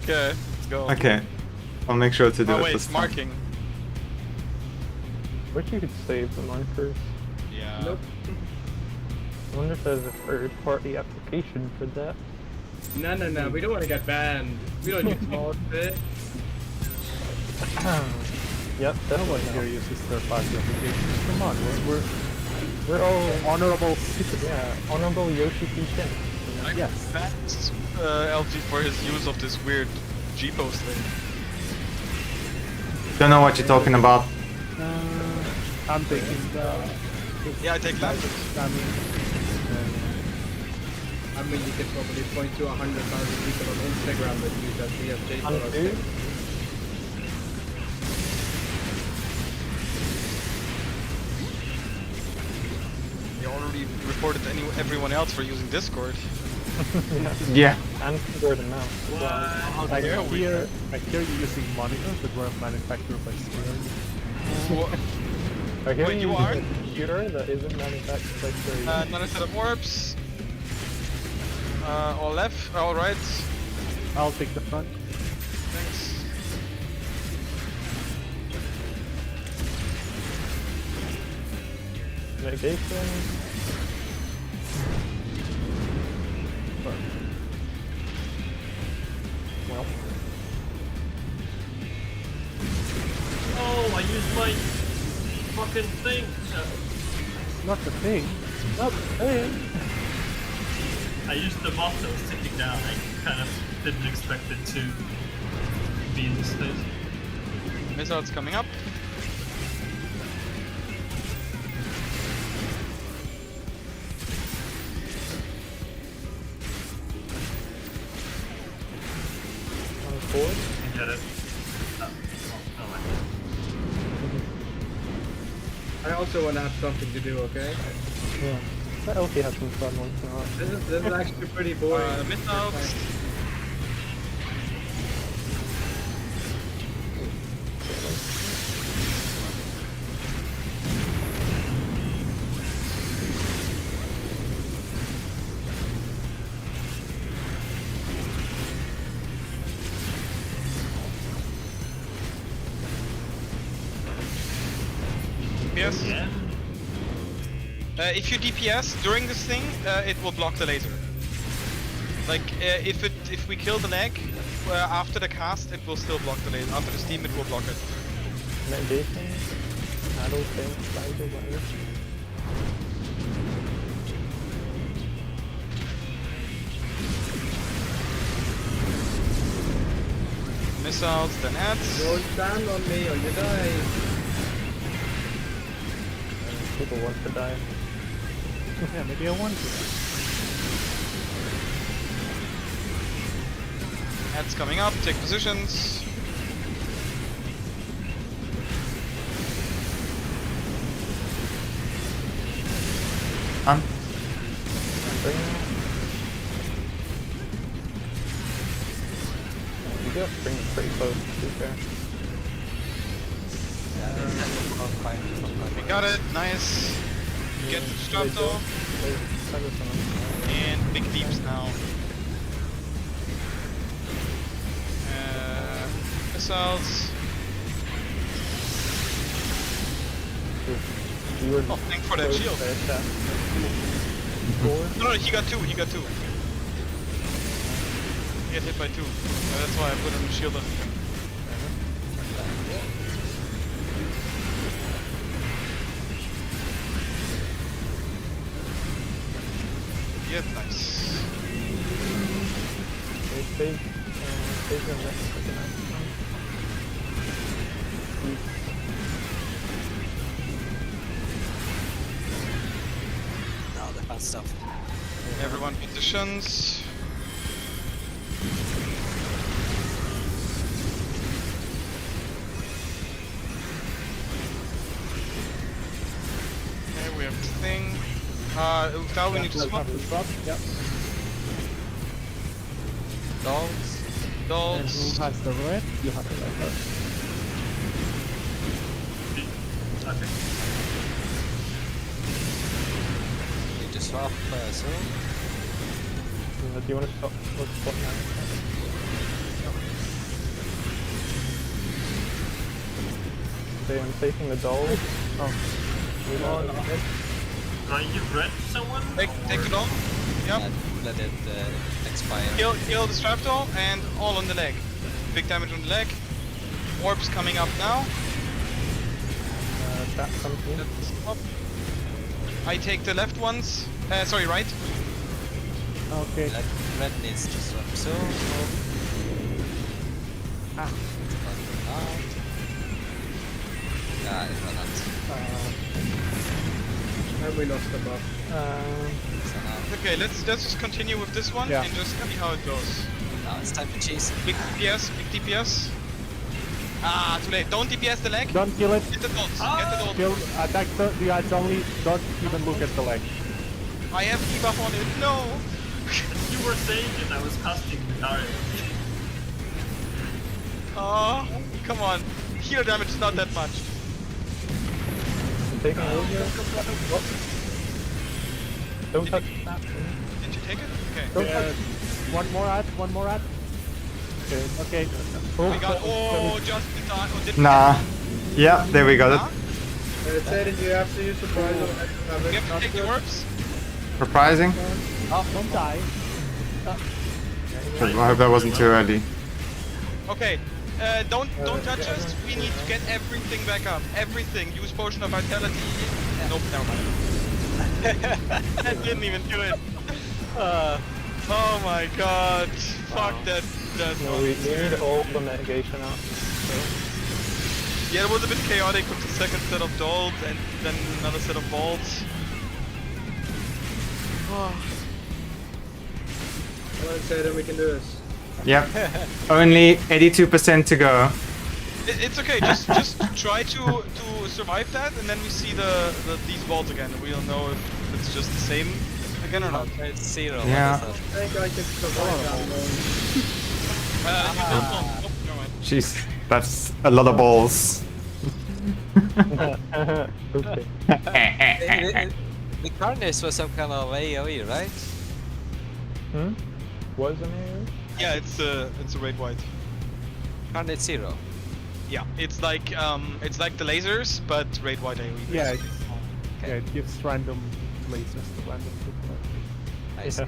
Okay, let's go. Okay. I'll make sure to do Oh it wait, this time. marking. Wish you could save them on first. Yeah. Nope. I wonder if there's a third-party application for that. No, we don't want to get banned. We don't use small bit. Yep, No definitely. one here uses third-party applications. Come on, We're all honorable citizens. yeah, honorable Yoshi P10. I Yes. banned LG for his use of this weird G-post thing. Don't know what you're talking about. I'm taking the Yeah, I take left. I mean, you could probably point to 100,000 people on Instagram that use that DFJ for us. Undo. You already reported everyone else for using Discord. Yeah. And keyboard and mouse. as well. I Yeah, we- hear you using monitors that were manufactured by Sterling. I hear Wait, you using aren't? a computer that isn't manufactured by Sterling. Another set of orbs. All left, all right. I'll take the front. Thanks. Mitigation. Well, Oh, I used my fucking thing. Not the thing. I used the buff that was ticking down. I kind of didn't expect it to be in this state. Missiles coming up. Forward. Get it. I also want to have something to do, okay? Yeah. Let Elfie have some fun once in a while. This is actually pretty boring. Missiles. DPS. Yeah. If you DPS during this thing, it will block the laser. Like if we kill the leg after the cast, it will still block the laser. After the steam, it will block it. Negation, adult thing, laser, whatever. Missiles, then ads. Don't stand on me or you die. People want to die. Yeah, maybe I want to. Ads coming up. Take positions. You got bring it pretty close, to be fair. We got it. Nice. Get the Stompy. And big deeps now. Missiles. You were Oh, thanks for that shield. No, he got two. He got two. He got hit by two. That's why I put him shield on. Yeah, nice. Save them next second. Now the fun stuff. Everyone positions. Okay, we have this thing. Now we need to swap. Yep. Dogs. And Dolls. who has the red? You have the red. Okay. Need to swap soon. Do you want to stop? Let's stop now. Okay, I'm taking the doll. Oh. Do I give red to someone? Take it on. Yep. Let it expire. Kill the strap doll and all on the leg. Big damage on the leg. Orbs coming up now. Trap something. Let's swap. I take the left ones. Sorry, right. Okay. Red needs to swap soon. Ah. Yeah, it ran out. And we lost the buff. So now, Okay, let's just continue with this one Yeah. and just see how it goes. now it's time to chase. Big DPS, big DPS. Ah, too late. Don't DPS the leg. Don't kill it. Get the dolls. Get the dolls. Kill. Attack the guys only. Don't even look at the leg. I have debuff on it. No. You were saying it, I was casting the Dario. Oh, come on. Heal damage is not that much. I'm taking over. Don't touch that. Did you take it? Okay. Don't touch. One more ad. One more ad. Okay. Okay. We got just in time. Oh, did we Nah. get Yeah, there we got Huh? it. Say that you have to use surprise or have We it have to not take the good. orbs. Surprising. Oh, don't die. I hope that wasn't too early. Okay. Don't touch us. We need to get everything back up. Everything. Use potion of vitality. Nope, never mind. I didn't even do it. Oh my god. Fuck that. No, we need all the mitigation up. So. Yeah, it was a bit chaotic with the second set of dolls and then another set of balls. Come on, Tatum, we can do this. Yep. Only 82% to go. It's okay, just try to survive that, and then we see these balls again. We'll know if it's just the same again or not. It's 0. Yeah. I think I can survive that one. You don't know. Oh, never mind. Jeez, that's a lot of balls. Okay. The Carnage was some kind of AoE, right? Was an AoE? Yeah, it's a raid white. Carnage 0. Yeah, it's like the lasers, but raid white AoE. Yeah, yeah, it gives random lasers to random people. I see.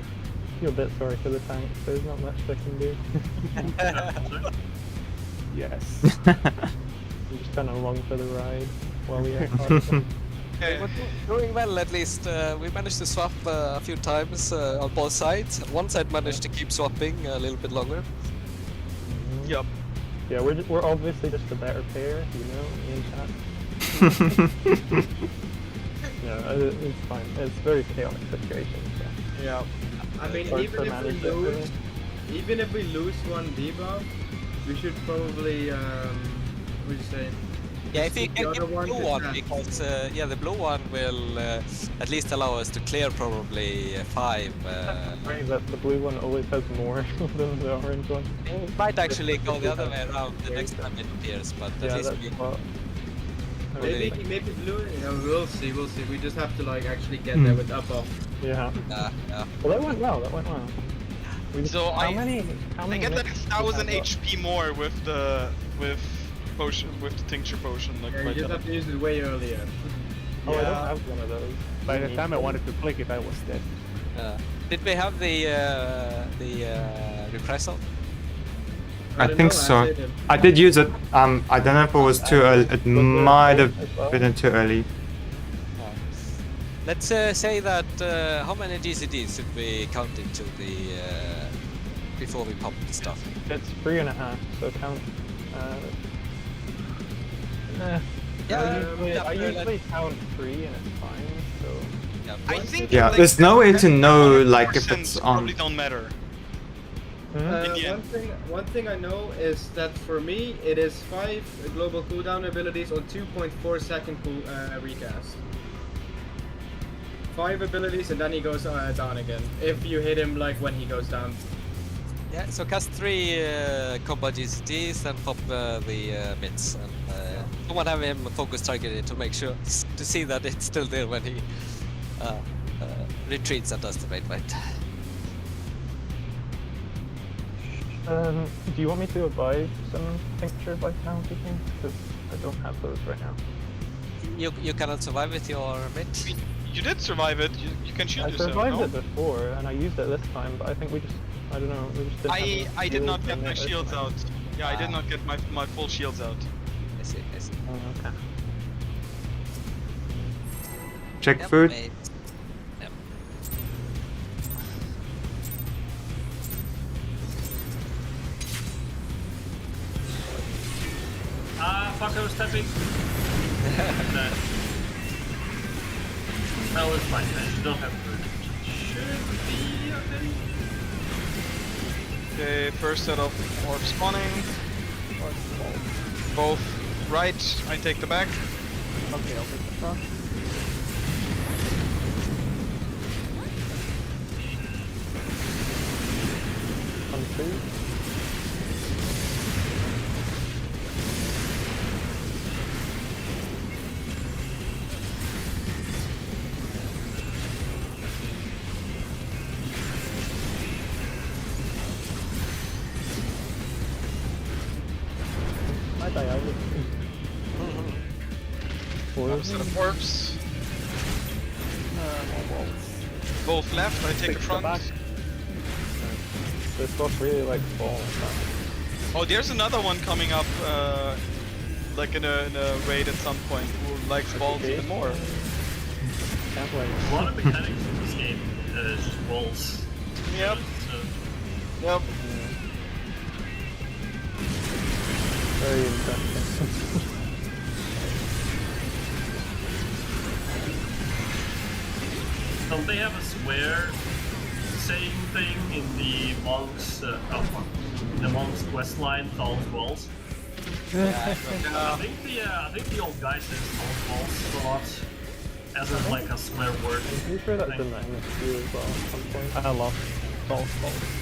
Feel a bit sorry for the tanks. There's not much they can do. Yes. I'm just kind of along for the ride while we get caught. Okay, we're doing well at least. We managed to swap a few times on both sides. One side managed to keep swapping a little bit longer. Yep. Yeah, we're obviously just a better pair, you know, in chat. No, it's fine. It's a very chaotic situation. So. Yeah. I mean, Hard even to if manage we it, lose, really. even if we lose one debuff, we should probably what do you say? Yeah, if you The can other get the one blue to one, tap. because yeah, the blue one will at least allow us to clear probably 5. Right, that the blue one always has more than the orange one. It might actually go the other way around the next time it appears, but at Yeah, least that's we what. Maybe blue. Yeah, we'll see. We'll see. We just have to like actually get there with up off. Yeah. yeah. Well, that went well. That went well. So how many I get like mixes 1,000 do you have HP more with the potion with the tincture potion. Like Yeah, you right just there. have to use it way earlier. left? Oh, I don't have one of those. By the time I wanted to click it, I was dead. Did we have the reprisal? I don't think know, so. did. I did use it. I don't know if it was too early. It might have been too early. Let's say that how many GCDs should we count into the before we pop the stuff? It's 3.5, so count. Yeah, I usually count 3 and it's fine. So yeah, I think Yeah, like, there's no way to know like if 100% it's probably on. don't matter. In the end. One thing I know is that for me it is 5 global cooldown abilities on 2.4 second recast. 5 abilities and then he goes down again. If you hit him like when he goes down. Yeah, so cast 3 combo GCDs and pop the mids. And someone have him focus targeted to make sure to see that it's still there when he retreats and does the raid fight. do you want me to buy some tincture vitality things? Because I don't have those right now. You cannot survive with your mid. You did survive it. You can shield I yourself. survived No? it before, and I used it this time, but I think we just, I don't know, we just didn't have enough I did not shields get in my it this shields time. out. Yeah, I did not get my full shields out. I see. Oh, okay. Check Yep, food. mate. Yep. Ah, fuck, I was tapping. No. That was fine, man. You don't have food. Should be okay. Okay, first set of orbs spawning. Both right. I take the back. Okay, I'll take the front. On 2. I die out. Another set of orbs. Both left. I take the front. This boss really likes balls. Oh, there's another one coming up, like in a raid at some point who likes balls even more. Can't wait. A lot of mechanics in this game is just walls. Yep. So, Yep. Very interesting. don't they have a swear saying thing in the monks? In the monks quest line, Tall's Walls. Yeah. I think the old guy says Tall's Walls a lot. As a, like a swear word. I'm pretty sure that's in the MSU as well at some point. I love False.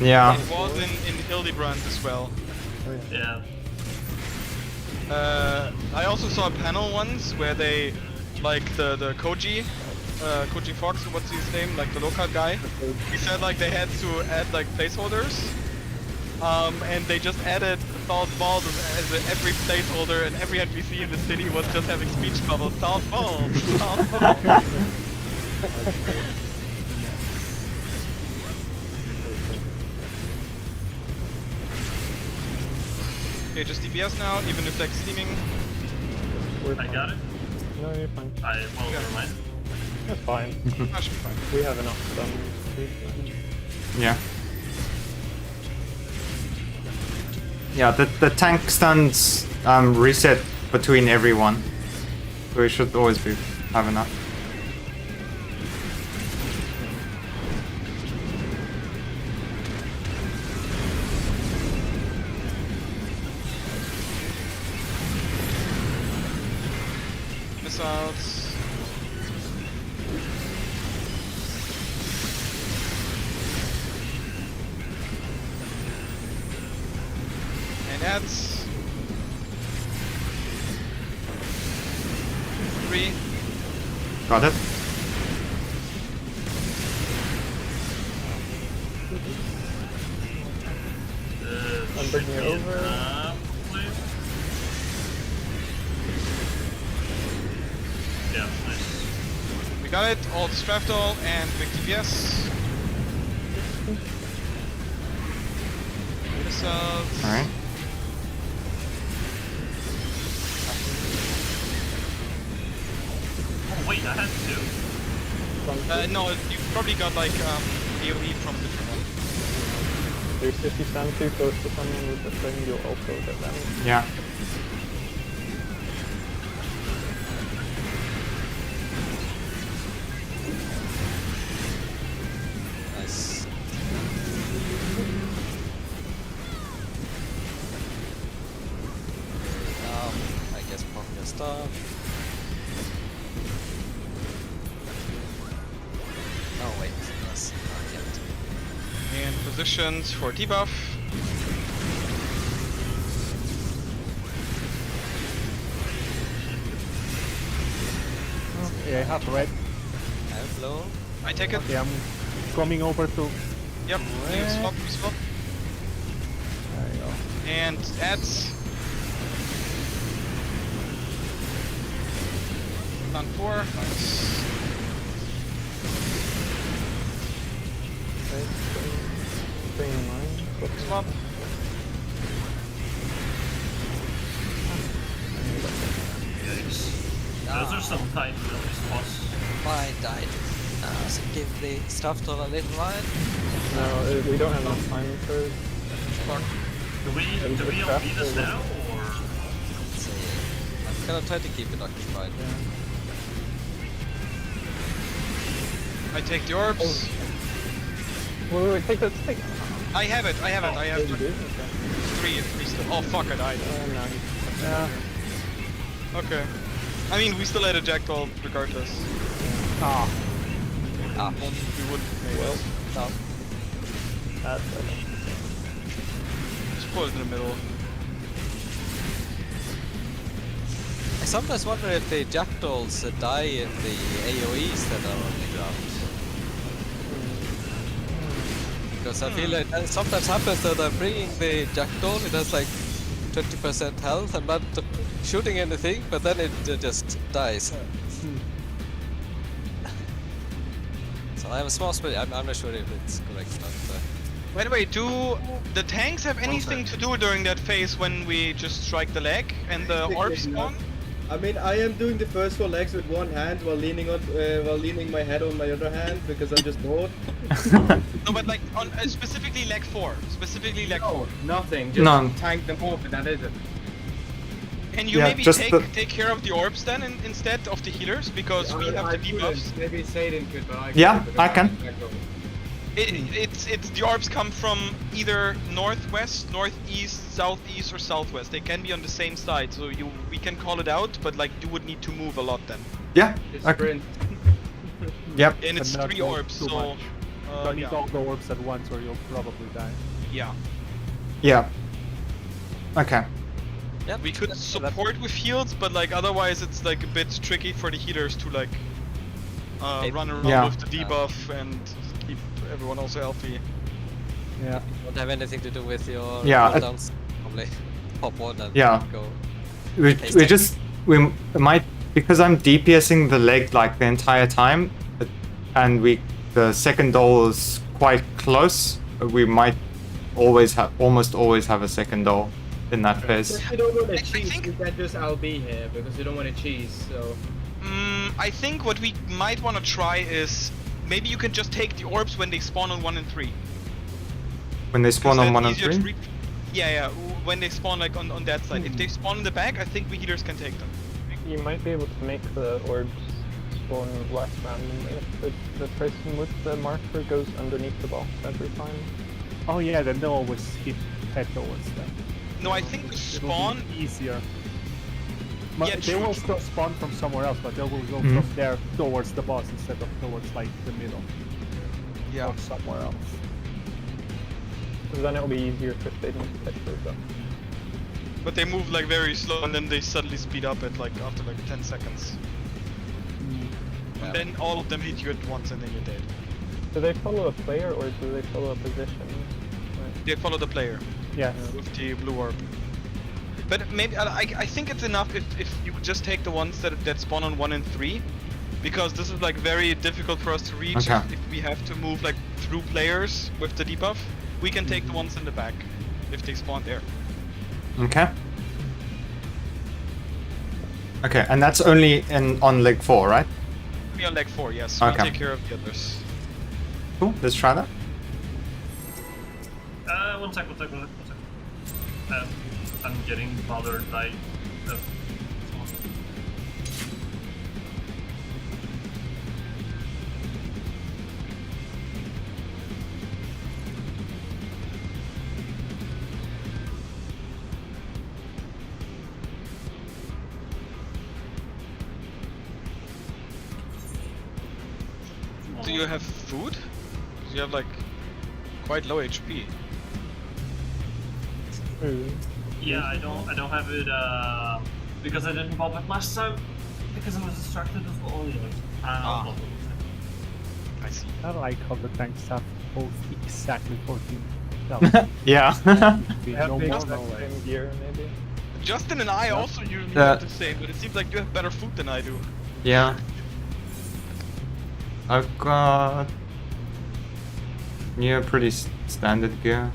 Yeah. It was in Hildebrand as well. Oh, Yeah. I also saw a panel once where they, like the Koji Fox, what's his name, like the local guy, he said like they had to add like placeholders, and they just added South Balls as every placeholder, and every NPC in the city was just having speech bubbles, South Balls, South Balls. Okay, just DPS now, even if like steaming. I got it. No, you're fine. Well, never mind. That's fine. I should be fine. We have enough done. Yeah. Yeah, the tank stuns reset between everyone. So we should always have enough. Missiles. And that's 3. Got it? I'm bringing it over. Yeah, nice. We got it, all the Strafdol and big DPS. Missiles. Alright. Oh, wait, I had 2. No, you probably got like AoE from the different one. If you stand too close to someone with the thing, you'll also get damage. Yeah. Nice. I guess popular stuff. Oh wait, that's not yet. And positions for debuff. Okay, I have red. Hello. I take it. Okay, I'm coming over to... Yep. You swap. There you go. And adds. On 4. Nice. Staying in line. Swap. Those are some tight early spots. Mine died. So give the stuff to a little line. No, we don't have enough time for Spark. Do we all beat this now, or? Let's see. I'm gonna try to keep it occupied. I take the orbs. Wait, take that stick. I have it. I have You do? Okay. 3 still. Oh fuck, I died. No. Yeah. Okay. I mean, we still had a jackdaw regardless. Ah. We wouldn't have made it. No. That's okay. Just put it in the middle. I sometimes wonder if the jackdaws die in the AoEs that are on the ground. Because I feel like that sometimes happens that I'm bringing the jackdaw, it has like 20% health, I'm not shooting anything, but then it just dies. So I have a small split, I'm not sure if it's correct, but... By the way, do the tanks have anything to do during that phase when we just strike the leg and the orbs spawn? I mean, I am doing the first 4 legs with one hand while leaning my head on my other hand because I'm just bored. No, but like on specifically leg 4. Specifically leg 4. Nothing. Just tank them off, and that is it. Can you Yeah, maybe just take care of the orbs then instead of the healers because we have the debuffs. Maybe Sadin could, but I Yeah, I can. It's the orbs come from either northwest, northeast, southeast, or southwest. They can be on the same side, so we can call it out, but like you would need to move a lot then. Yeah. It's Okay. sprint. Yep. And it's But not 3 all orbs, too so much. Don't need all the orbs at once, or you'll probably die. yeah. Yeah. Okay. Yep. We could support with heals, but like otherwise it's like a bit tricky for the healers to like run around with the debuff and keep everyone also healthy. Yeah. Don't have anything to do with your Yeah, cooldowns. Probably pop one and Yeah. go. We might, because I'm DPSing the leg like the entire time, and the second doll is quite close. We might almost always have a second doll in that phase. If you don't want to I cheese, think- you can just LB here because you don't want to cheese. So I think what we might want to try is maybe you can just take the orbs when they spawn on 1 and 3. When they spawn on 1 and 3? Yeah, when they spawn like on that side. If they spawn in the back, I think we healers can take them. You might be able to make the orbs spawn less randomly if the person with the marker goes underneath the box every time. Oh yeah, then they'll always hit head towards them. No, I think the It'll spawn. be easier. Yeah, They true, will true. still spawn from somewhere else, but they will go from there towards the boss instead of towards like the middle Yeah. or somewhere else. So then it'll be easier if they don't pick those up. But they move like very slow and then they suddenly speed up at like after like 10 seconds. And then all of them hit you at once and then you're dead. Do they follow a player or do they follow a position? They follow the player Yes. with the blue orb. But maybe I think it's enough if you just take the ones that spawn on 1 and 3, because this is like very difficult for us to reach Okay. if we have to move like through players with the debuff. We can take the ones in the back if they spawn there. Okay. Okay, and that's only on leg 4, right? We are leg 4, yes. Okay. We take care of the others. Cool, let's try that. One sec. I'm getting bothered by the... Do you have food? 'Cause you have like quite low HP. Yeah, I don't have it because I didn't pop it last time because I was distracted as well. Ah. I see. I like how the tanks have both exactly 14 health. Yeah. Be Have no the more, exact no less. same gear maybe. Justin and I also usually Yeah. have the same, but it seems like you have better food than I do. Yeah. I've got... Yeah, pretty standard gear.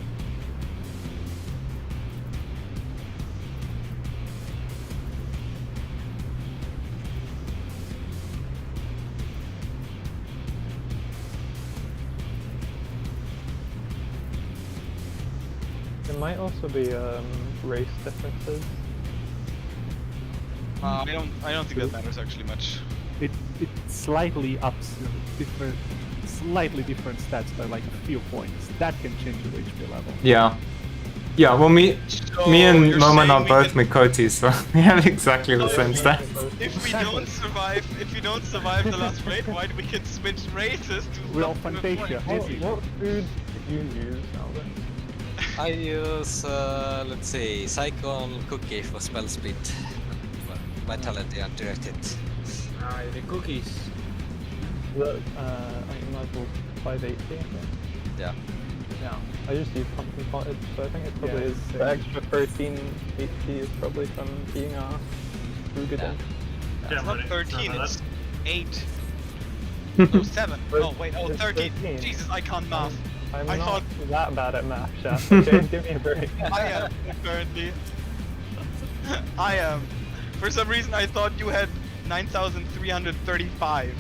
There might also be race differences. I don't think that matters actually much. It slightly ups slightly different stats by like a few points. That can change your HP level. Yeah. Yeah, well me So and you're Moman saying are we both can- Mikotis, so we have exactly the same stats. If we don't survive the last raid, why we can switch races to We'll something Fantasia. with Easy. What food did you use, Albert? I use, let's see, Psychon Cookie for spell speed, vitality and direct hit. the cookies. The item level 580, I think. Yeah. Yeah. I just use pumpkin pottage, so I think it probably Yeah, is. same. The extra 13 HP is probably from being a Rugadin. Yeah, It's I'm not ready. 13, Remember it's that? 8. No, 7. Oh wait, It's 13. 13. Jesus, I can't math. I'm I not thought- that bad at math, Shaft. Okay, give me a break. I am, apparently. I am. For some reason, I thought you had 9,335.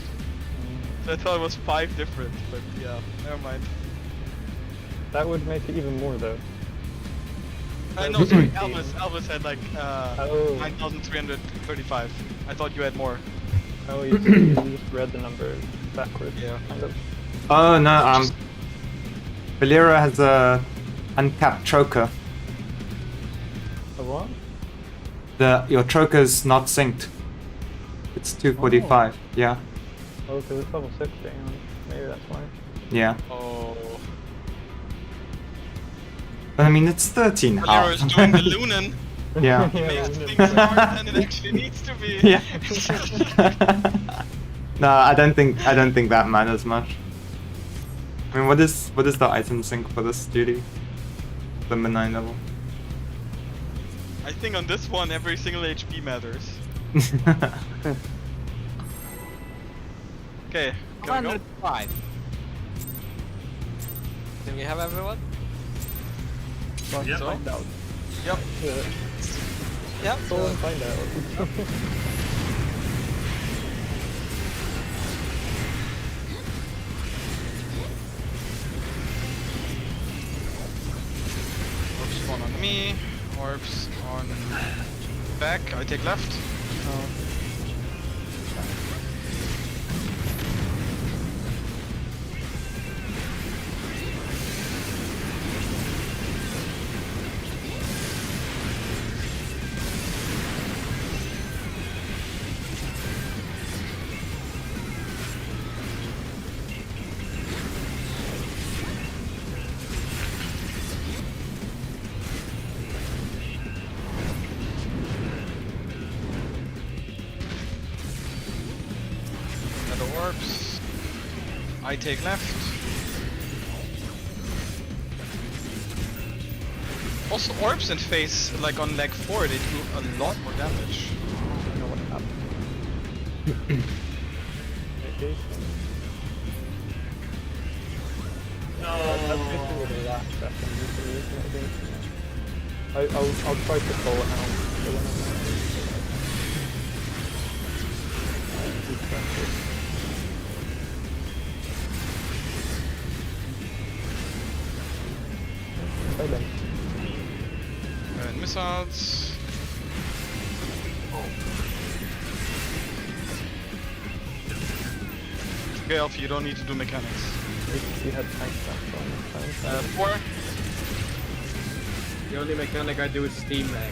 So I thought it was 5 different, but yeah, never mind. That would make it even more though. No, sorry, Elvis had like 9,335. I thought you had more. Oh, you just read the number backwards. Yeah. Kind of. Oh no, Valera has a uncapped choker. A what? Your choker's not synced. It's 245. Yeah. Oh, because it's level 60. Maybe that's why. Yeah. Oh. But I mean, it's 13 Valero half. is doing the Lunan. Yeah. He makes things harder than it actually needs to be. Yeah. No, I don't think that matters much. I mean, what is the item sync for this duty? The midnight level. I think on this one, every single HP matters. Okay, can we go? 105. Do we have everyone? Yeah. Find out. Yep. Yep. Go and find out. Orbs spawn on me. Orbs on back. I take left. Another orbs. I take left. Also, orbs in phase, like on leg 4, they do a lot more damage. I don't know what happened. Okay. That's basically the last second you can use it, I think. I'll try to pull it out. So when I'm And missiles. Okay, Alfie, you don't need to do mechanics. you had tank stuff on 4. The only mechanic I do is steam lag.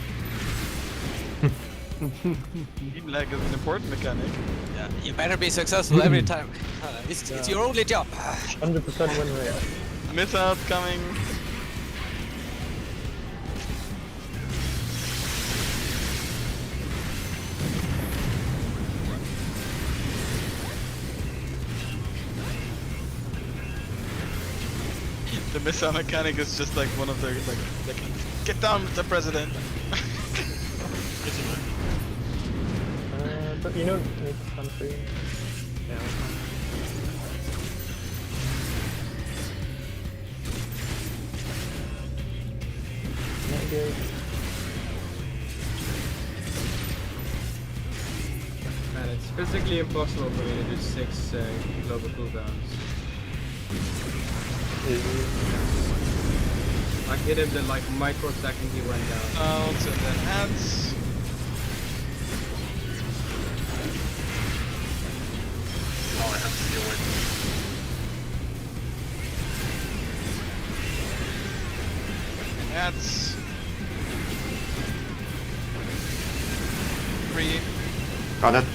Team lag is an important mechanic. Yeah. You better be successful every time. It's your only job. 100% win rate. Missiles coming. The missile mechanic is just like one of the like get down, Mr. President. But you don't need country. Yeah. Maybe. Man, it's physically impossible for me to do 6 global cooldowns. I hit him the like microsecond he went down. Outs and then ads. Oh, I have to deal with. Ads. 3. Got it.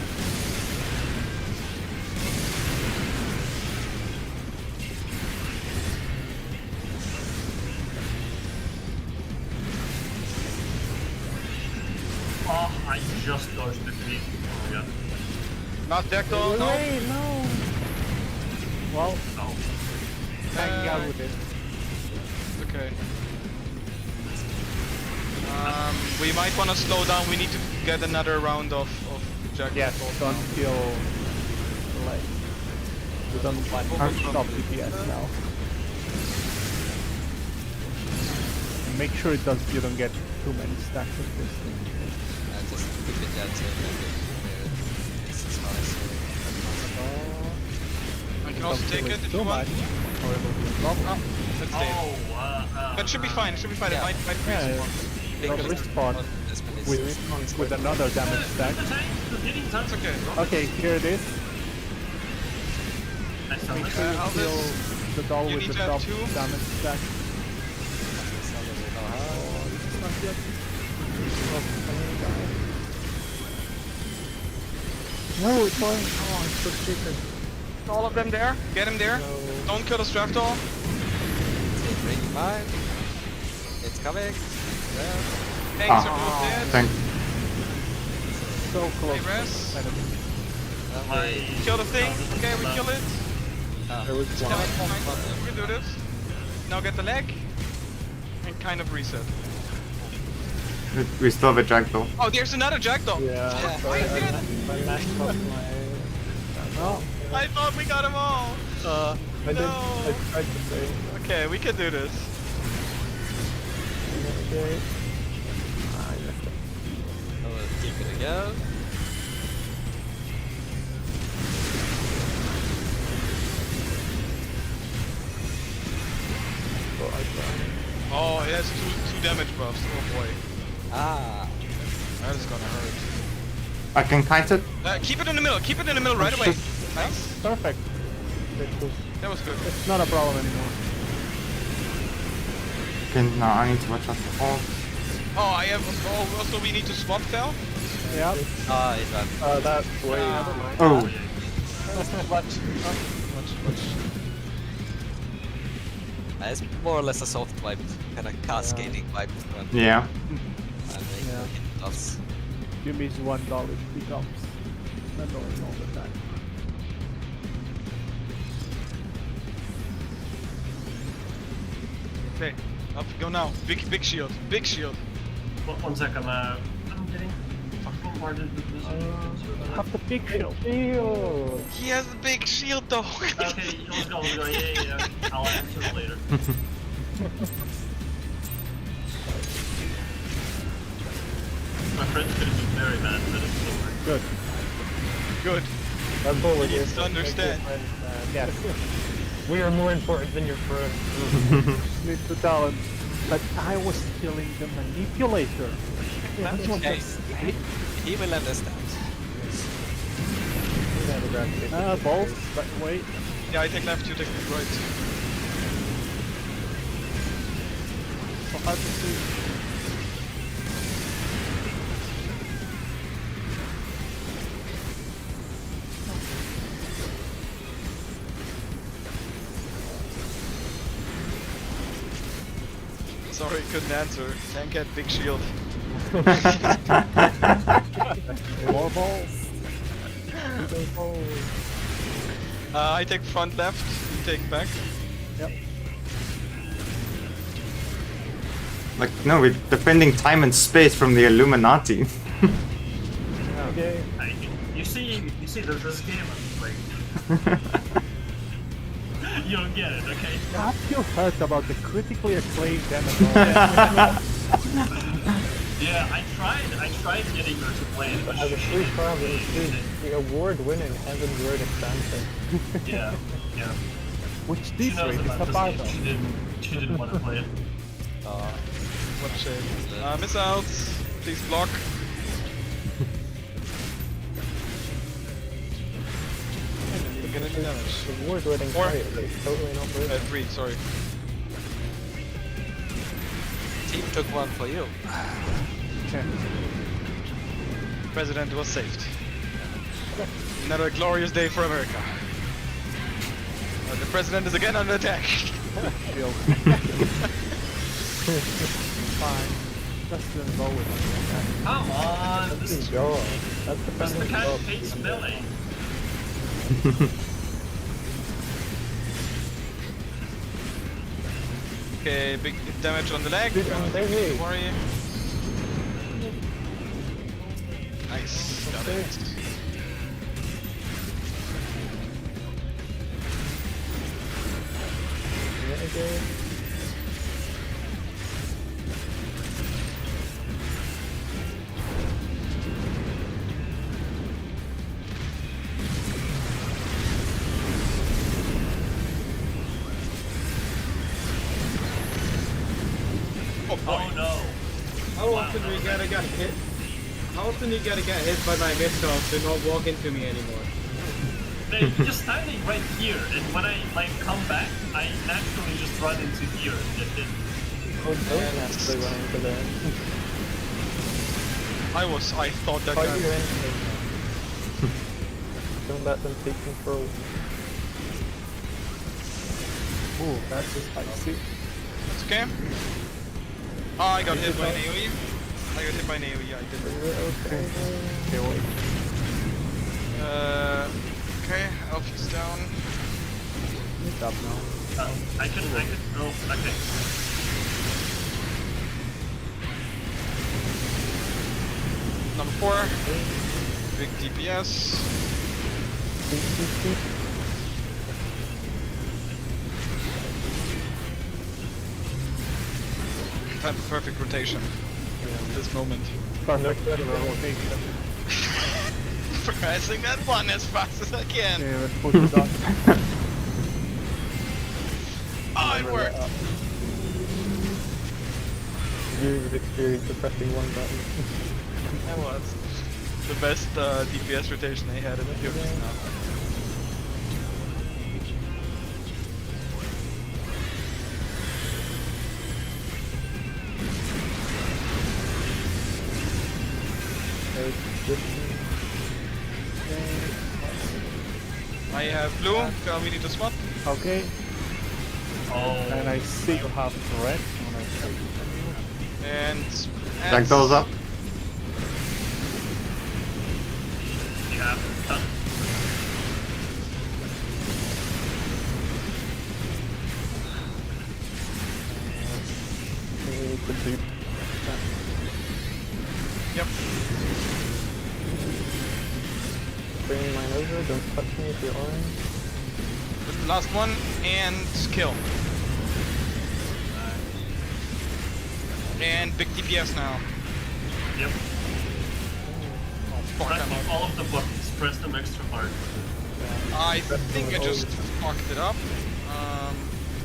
Oh, I just dodged the 3. Oh my god. Not decked on. No. Wait, no! Well, No. thank God we did. Okay. We might want to slow down. We need to get another round of Jack. Yes, don't feel like we don't can't stop DPS now. And make sure you don't get too many stacks of this thing. just keep it gentle and this is fast as possible. I can also take it if you want. Oh, let's stay. That should be fine. It should be fine. It might freeze. Respawn with another damage stack. That's okay. Okay, here it is. Make sure you kill the doll You with need the to have top two. damage stack. No, it's fine. Oh, it's so stupid. All of them there. Get him there. Don't kill the strap doll. It's bringing mine. It's coming. Yeah. Tanks are both dead. Thank. So close. Hey, Res. My Kill the thing. Okay, we kill it. There was Yeah, one. fine. We can do this. Now get the leg. And kind of reset. We still have a jack though. Oh, there's another jackdaw. Yeah, sorry, I messed up my... No. I thought we got them all. I did, No. I tried to say. Okay, we can do this. Okay. I messed up. I'll give it a go. But I tried. Oh, it has two damage buffs. Oh boy. Ah. That is gonna hurt. I can kite it. Keep it in the middle. Keep it in the middle right away. Nice. Perfect. That was good. It's not a problem anymore. Okay, now I need to watch out for all. Oh, I have. Oh, also we need to swap Cal. Yeah. Ah, it's bad. That's way... Never mind. Oh, Much. It's more or less a soft wipe, kind of cascading wipe. When yeah. I make Yeah. hit buffs. You miss $1, it becomes annoying all the time. Okay, up you go now. Big shield. Big shield. one second. I'm getting fucking bombarded with this. Have the big shield. Ew. He has a big shield though. Okay, let's go. Yeah. I'll answer it later. My friend's gonna be very mad that it's over. Good. Good. That bullet He is needs to understand. Yes. We are more important than your friend. Need to tell him. But I was killing the manipulator. That's what Okay. they say. He will understand. Balls, but wait. Yeah, I take left, you take right. So hard to see. Sorry, couldn't answer. Tank had big shield. More balls. I take front left, you take back. Yep. Like, no, we're defending time and space from the Illuminati. Okay. You see, there's this game I'm playing. You don't get it, okay? Have you heard about the critically acclaimed MMO? Yeah, I tried getting her to play it, but As a she free didn't trial, really it's use the award-winning Heaven's Word expansion. it. Yeah. Which She this knows rate is about a this part game. of. She didn't want to play it. What a shame. Miss out. Please block. Don't get any damage. Award-winning Four. fight, but it's totally not worth it. 3, sorry. Team took one for you. President was saved. Another glorious day for America. The president is again under attack. Fine. Just gonna go with it. Come on, this is Go on. That's the the president's kind job. of hate spelling. Okay, big damage on the leg. Dude, I'm there. Don't worry. Nice. Got Okay. it. Yeah, okay. Oh no. How often do you gotta get hit? How often do you gotta get hit by my missiles to not walk into me anymore? They're just standing right here, and when I like come back, I naturally just run into here and get hit. Oh, don't naturally run into there. I thought that Fight guy. your enemies. Don't let them take control. Ooh, that's just spicy. It's okay. Oh, I got hit by an AoE. I got hit by an AoE, I did. Okay. Okay, wait. Okay, Alfie's down. It's up now. I can, oh, okay. Number 4. Big DPS. Time for perfect rotation. This moment. Perfect rotation. Pressing that one as fast as I can. Okay, let's push it on. Oh, it worked. Years of experience of pressing one button. That was the best DPS rotation I had in the game just now. I have blue, we need to swap. Okay, Oh. and I see you have red. And Back those up. Yeah, done. Yep. Bring mine over, don't touch me if you're orange. Last one and kill. And big DPS now. Yep. Fuck, I'm Pressing out. all of the buttons, press them extra hard. I think I just fucked it up.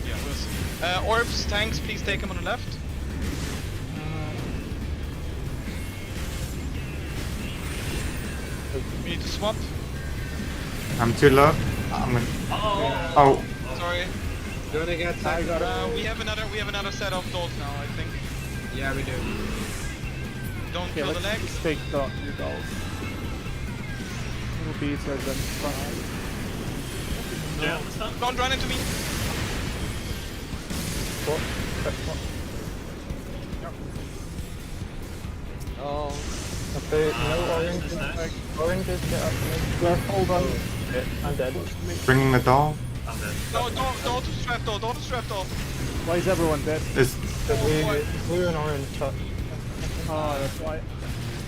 Yeah, we'll see. Orbs, tanks, please take them on the left. We need to swap. I'm too low. I'm gonna... Oh, Sorry. Gonna get tagged. We have another set of dolls now, I think. Yeah, we do. Don't Okay, kill the let's legs. take the dolls. Will be easier than front. Yeah, understand? Don't run into me. What? Press what? Oh, Okay, no oranges. Oranges, get up to me. Well, hold on. Shit, I'm dead. bringing the doll. I'm dead. No, don't strap doll, don't strap doll. Why is everyone dead? Is Because blue and orange touch. Oh, that's why.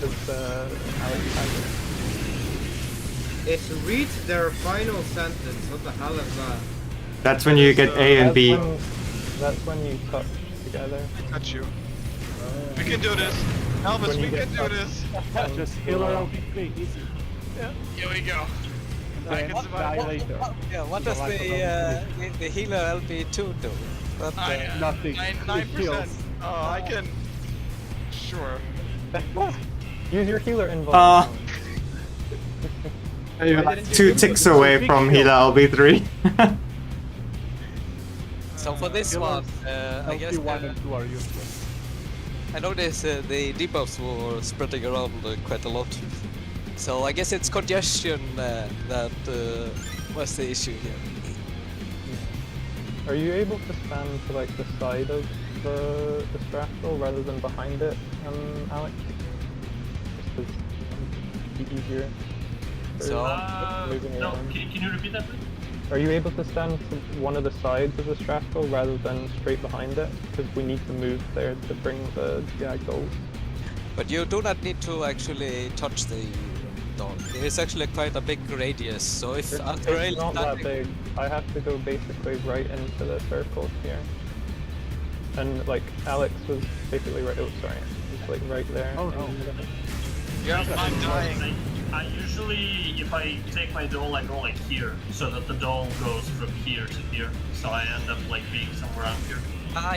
Because Alex has it. It's read their final sentence. What the hell is that? that's when you get A and B. That's when you touch together. Touch you. We can do this. Elvis, When you we get can do touched. this. Just heal her out quickly, easy. Here we go. I Then can survive. die later. yeah. What does the healer LP2 do? But, Nothing. 9%. It heals. Oh, I can. Sure. Use your healer involved. You're like 2 ticks away from Healer LB3. so for this one, I guess LP1 and 2 are useless. I noticed the debuffs were spreading around quite a lot. So I guess it's congestion that was the issue here. Are you able to stand to like the side of the straddle rather than behind it, Alex? Just 'cause it'd be easier. So moving No, around. can you repeat that, please? Are you able to stand to one of the sides of the straddle rather than straight behind it? Because we need to move there to bring the jag dolls. but you do not need to actually touch the door. It's actually quite a big radius. So if It's Azrael not that standing- big. I have to go basically right into the circle here. And like Alex was basically right. Oh, sorry. He's like right there. Oh, no. Yeah, I'm dying. I usually, if I take my doll, I go like here, so that the doll goes from here to here. So I end up like being somewhere around here.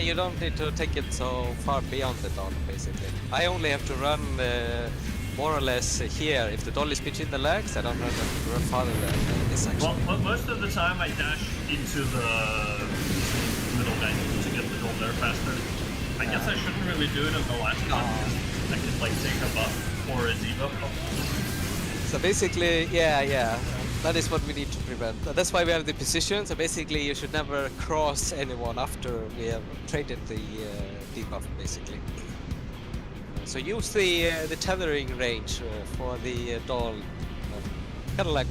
You don't need to take it so far beyond the doll, basically. I only have to run more or less here. If the doll is between the legs, I don't have to run farther than this section. Well, most of the time I dash into the middle menu to get the doll there faster. I guess I shouldn't really do it on the last one. I could like take a buff or a debuff. So basically, yeah. That is what we need to prevent. That's why we have the position. So basically, you should never cross anyone after we have traded the debuff, basically. So use the tethering range for the doll, kind of like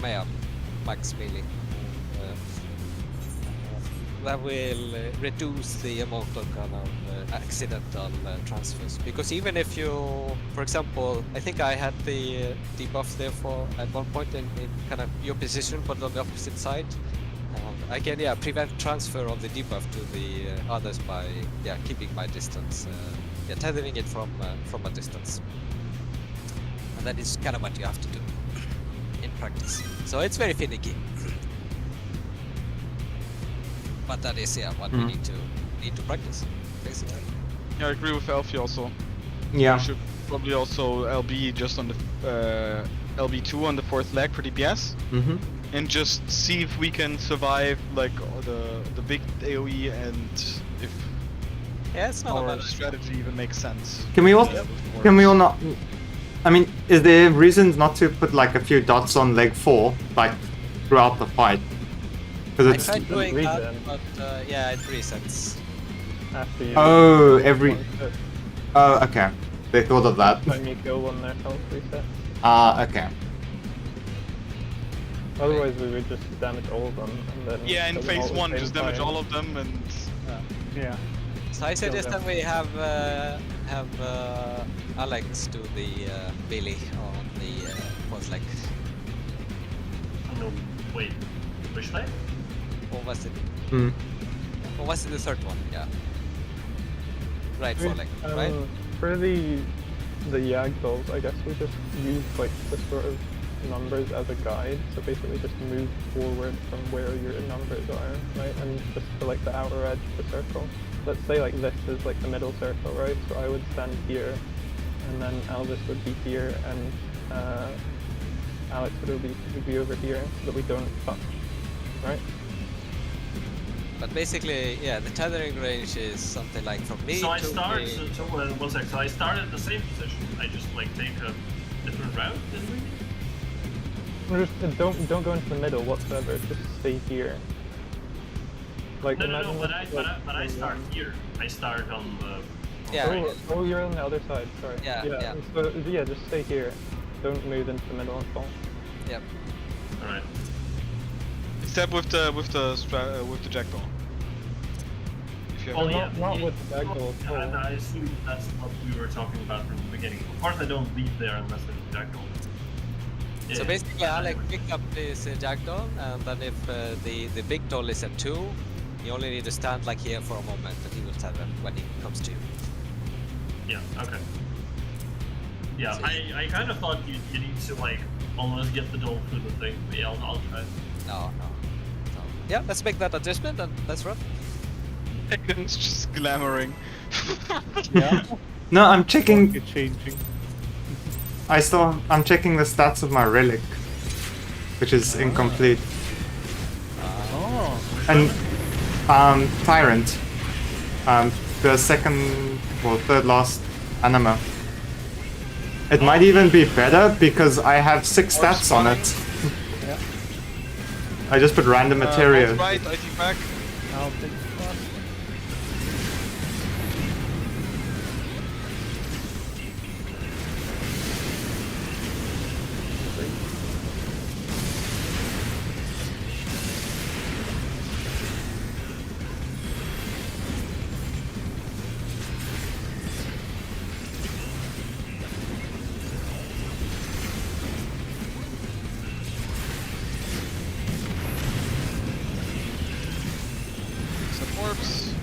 Max melee. That will reduce the amount of kind of accidental transfers. Because even if you, for example, I think I had the debuff there for at one point in kind of your position, but on the opposite side. I can prevent transfer of the debuff to the others by keeping my distance, tethering it from a distance. And that is kind of what you have to do in practice. So it's very finicky. But that is what we need to practice, basically. Yeah, I agree with Alfie also. Yeah. We should probably also LB just on the LB2 on the fourth leg for DPS, and just see if we can survive like the big AOE and if it's not our a bad strategy even makes sense. Can we all not? I mean, is there reasons not to put like a few dots on leg 4, like throughout the fight? I tried doing that, but it resets. After you Oh, okay. They thought of that. When you go on their health reset. Okay. Otherwise, we would just damage all of them, and then. Yeah, in phase 1, just damage all of them, and Yeah. So I suggest that we have Alex do the melee on the fourth leg. No, wait. Which leg? Or was it? Hmm. Or was it the third one? Yeah. Right, four leg, right? For the Yag dolls, I guess we just use like the sort of numbers as a guide. So basically, just move forward from where your numbers are, right? And just for like the outer edge of the circle. Let's say like this is like the middle circle, right? So I would stand here, and then Elvis would be here, and Alex would be over here, so that we don't touch, right? But basically, the tethering range is something like from me So I to start. me. So one sec. So I start at the same position. I just like take a different route, didn't we? Just don't go into the middle whatsoever. Just stay here. Like No. But I start here. I start on the. Oh, you're on the other side. Sorry. Yeah. So just stay here. Don't move into the middle and fall. Yep. All right. step with the jackdaw. If you have Oh, any- yeah. Not with the jackdaw. And I assume that's what we were talking about from the beginning. Of course, I don't leave there unless there's a jackdaw. So basically, Alex picked up this jackdaw, and then if the big doll is at 2, you only need to stand like here for a moment, and he will tell them when he comes to you. Yeah, okay. Yeah, I kind of thought you need to like almost get the doll through the thing, but yeah, I'll try. No. So, yeah, let's make that adjustment and let's run. It's just glamoring. Yeah. No, I'm checking. It's changing. I'm checking the stats of my relic, which is incomplete. Oh. And Tyrant, the second or third last anima. It might even be better because I have 6 stats on it. Yeah. I just put random materia. Right, I think back. I'll take the spot. Some orbs.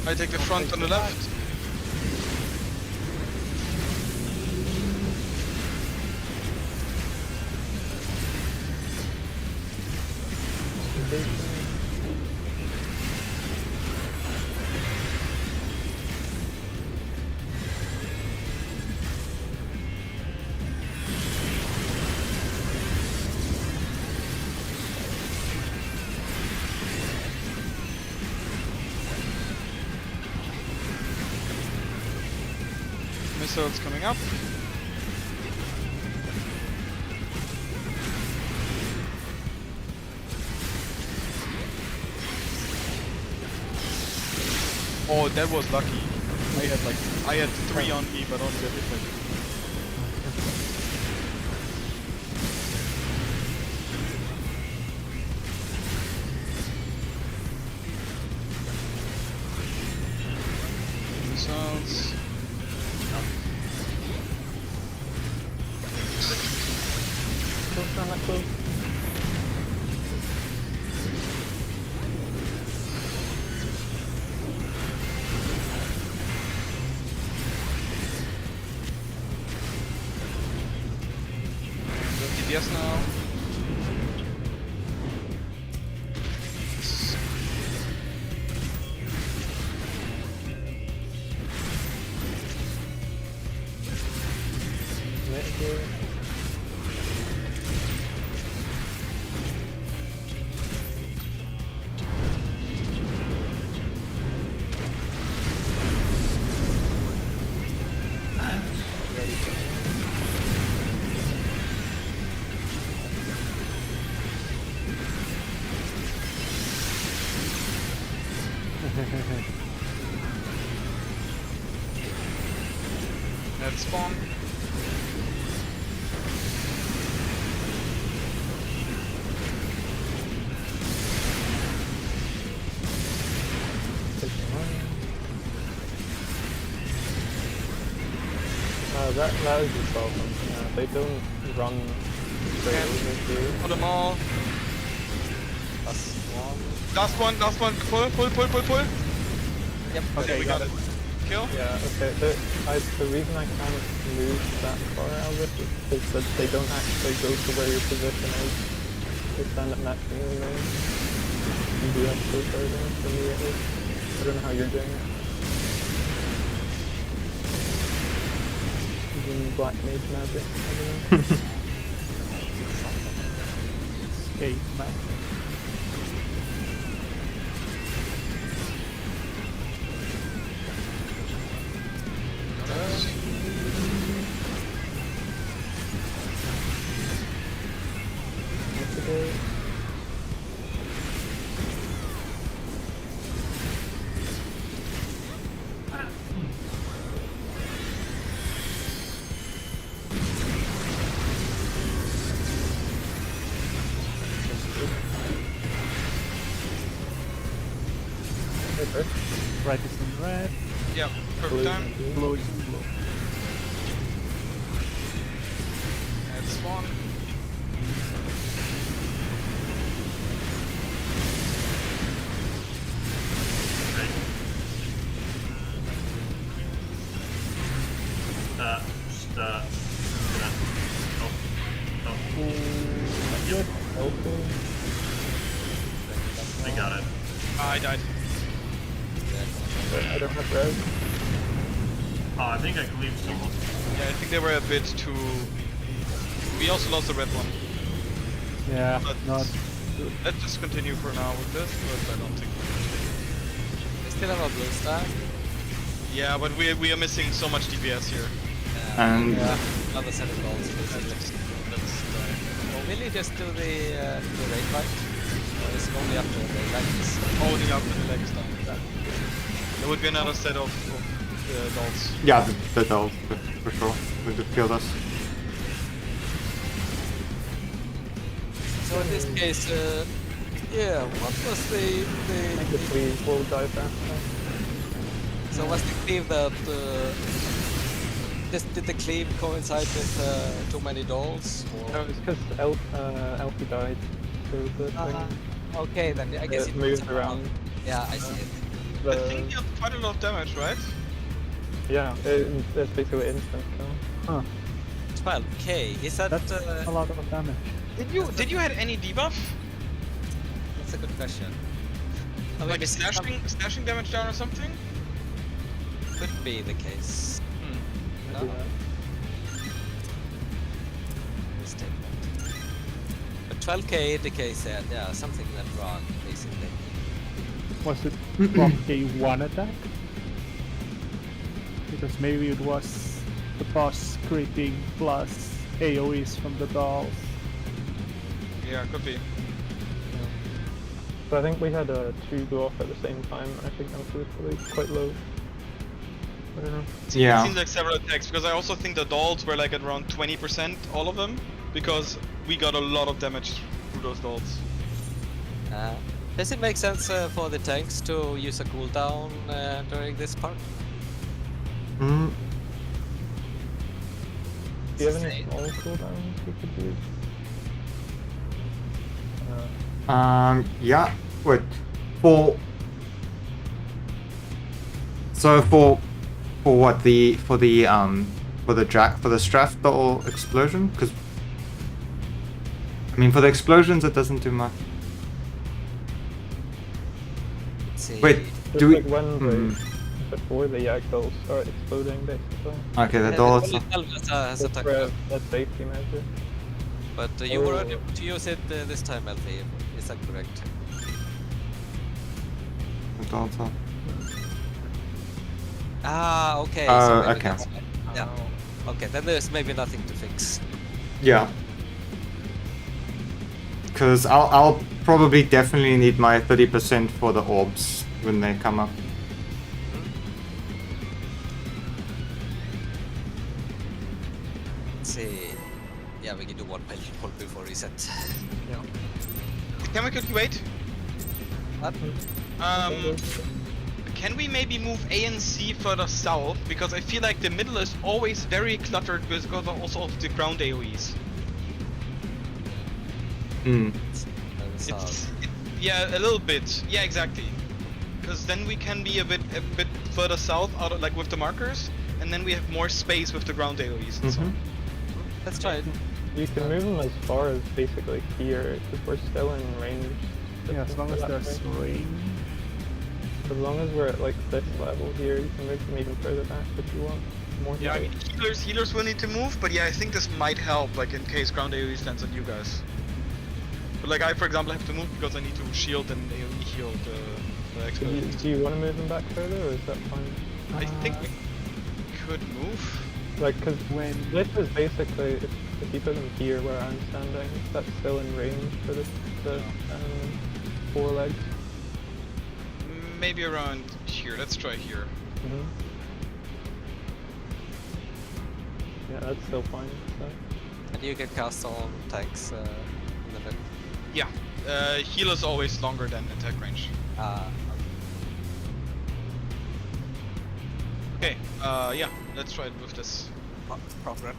I take the front on the left. missiles coming up. Oh, that was lucky. I had 3 on me, but only hit like. Missiles. Close, not that close. DPS now. Let's spawn. That is the problem. They don't run straight over you. Pull them all. Last one. Last one. Pull. Yep. Okay, we got it. Kill? Yeah, okay. The reason I can't move that far out of it is that they don't actually go to where your position is. They stand at maximum range. You do have to go further for me at least. I don't know how you're doing it. Using black mage magic, I don't know. Escape man. Red is in red. Yeah, perfect time. Blue is in blue. And spawn. I got it. I died. I don't have res. Oh, I think I cleaved someone. Yeah, I think they were a bit too... We also lost the red one. Yeah, But not. let's just continue for now with this, but I don't think... We still have a blue stack. Yeah, but we are missing so much DPS here. And Another set of goals. Or will you just do the raid fight? Or is it only after the legs? Only after the legs down. There would be another set of dolls. yeah, the dolls for sure would have killed us. So in this case, yeah, what was the The cleave will die faster. so was the cleave that did the cleave coincide with too many dolls? Or? No, it's because Elfie died. So the thing Okay, then I guess it it moved around. Yeah, I see it. I think you have quite a lot of damage, right? Yeah, it's basically instant kill. 12k. Is that? That's a lot of damage. Did you had any debuff? That's a good question. I mean, Like slashing damage down or something? could be the case. I No? do that. Let's take that. But 12k indicates that yeah, something went wrong basically. Was it from K1 attack? Because maybe it was the boss creeping plus AoEs from the dolls. Yeah, could be. So I think we had two go off at the same time, and I think Alpha was probably quite low. I don't know. It Yeah. seems like several attacks, because I also think the dolls were like at around 20%, all of them, because we got a lot of damage through those dolls. Does it make sense for the tanks to use a cooldown during this part? Mm, Do you have any small cooldowns we could use? yeah. Wait. So for what for the Strathdoll explosion? Because I mean, for the explosions, it doesn't do much. Let's see. Wait, Just do we? like when before the Yagdolls start exploding, basically. Okay, the The dolls. bullet hell has Just attack, for a safety measure. but you were unable to use it this time, Elfie. Is that correct? The dolls are. Ah, okay. Oh, so maybe okay. that's why. Yeah. Okay, then there's maybe nothing to fix. Yeah. Because I'll probably definitely need my 30% for the orbs when they come up. Let's see. Yeah, we can do one pull before reset. Can we quickly wait? What? Can we maybe move A and C further south? Because I feel like the middle is always very cluttered because also of the ground AoEs. Hmm. Yeah, a little bit. Yeah, exactly. Because then we can be a bit further south, out of, like with the markers, and then we have more space with the ground AoEs and so on. Let's try it. You can move them as far as basically here, because we're still in range. Yeah, as long as there's range. As long as we're at like this level here, you can move them even further back if you want. More Yeah, I space. mean, healers will need to move, but yeah, I think this might help, like in case ground AoE lands on you guys. But like I, for example, have to move because I need to shield and AoE heal the explosions. Do you want to move them back further, or is that fine? I think we could move. Like, because When this is basically, if you put them here where I'm standing, that's still in range for the four legs. Maybe around here. Let's try here. Yeah, that's still fine. So. And you can cast on tanks in the middle. Yeah. Heal is always longer than attack range. Okay. Yeah. Let's try it with this. Program.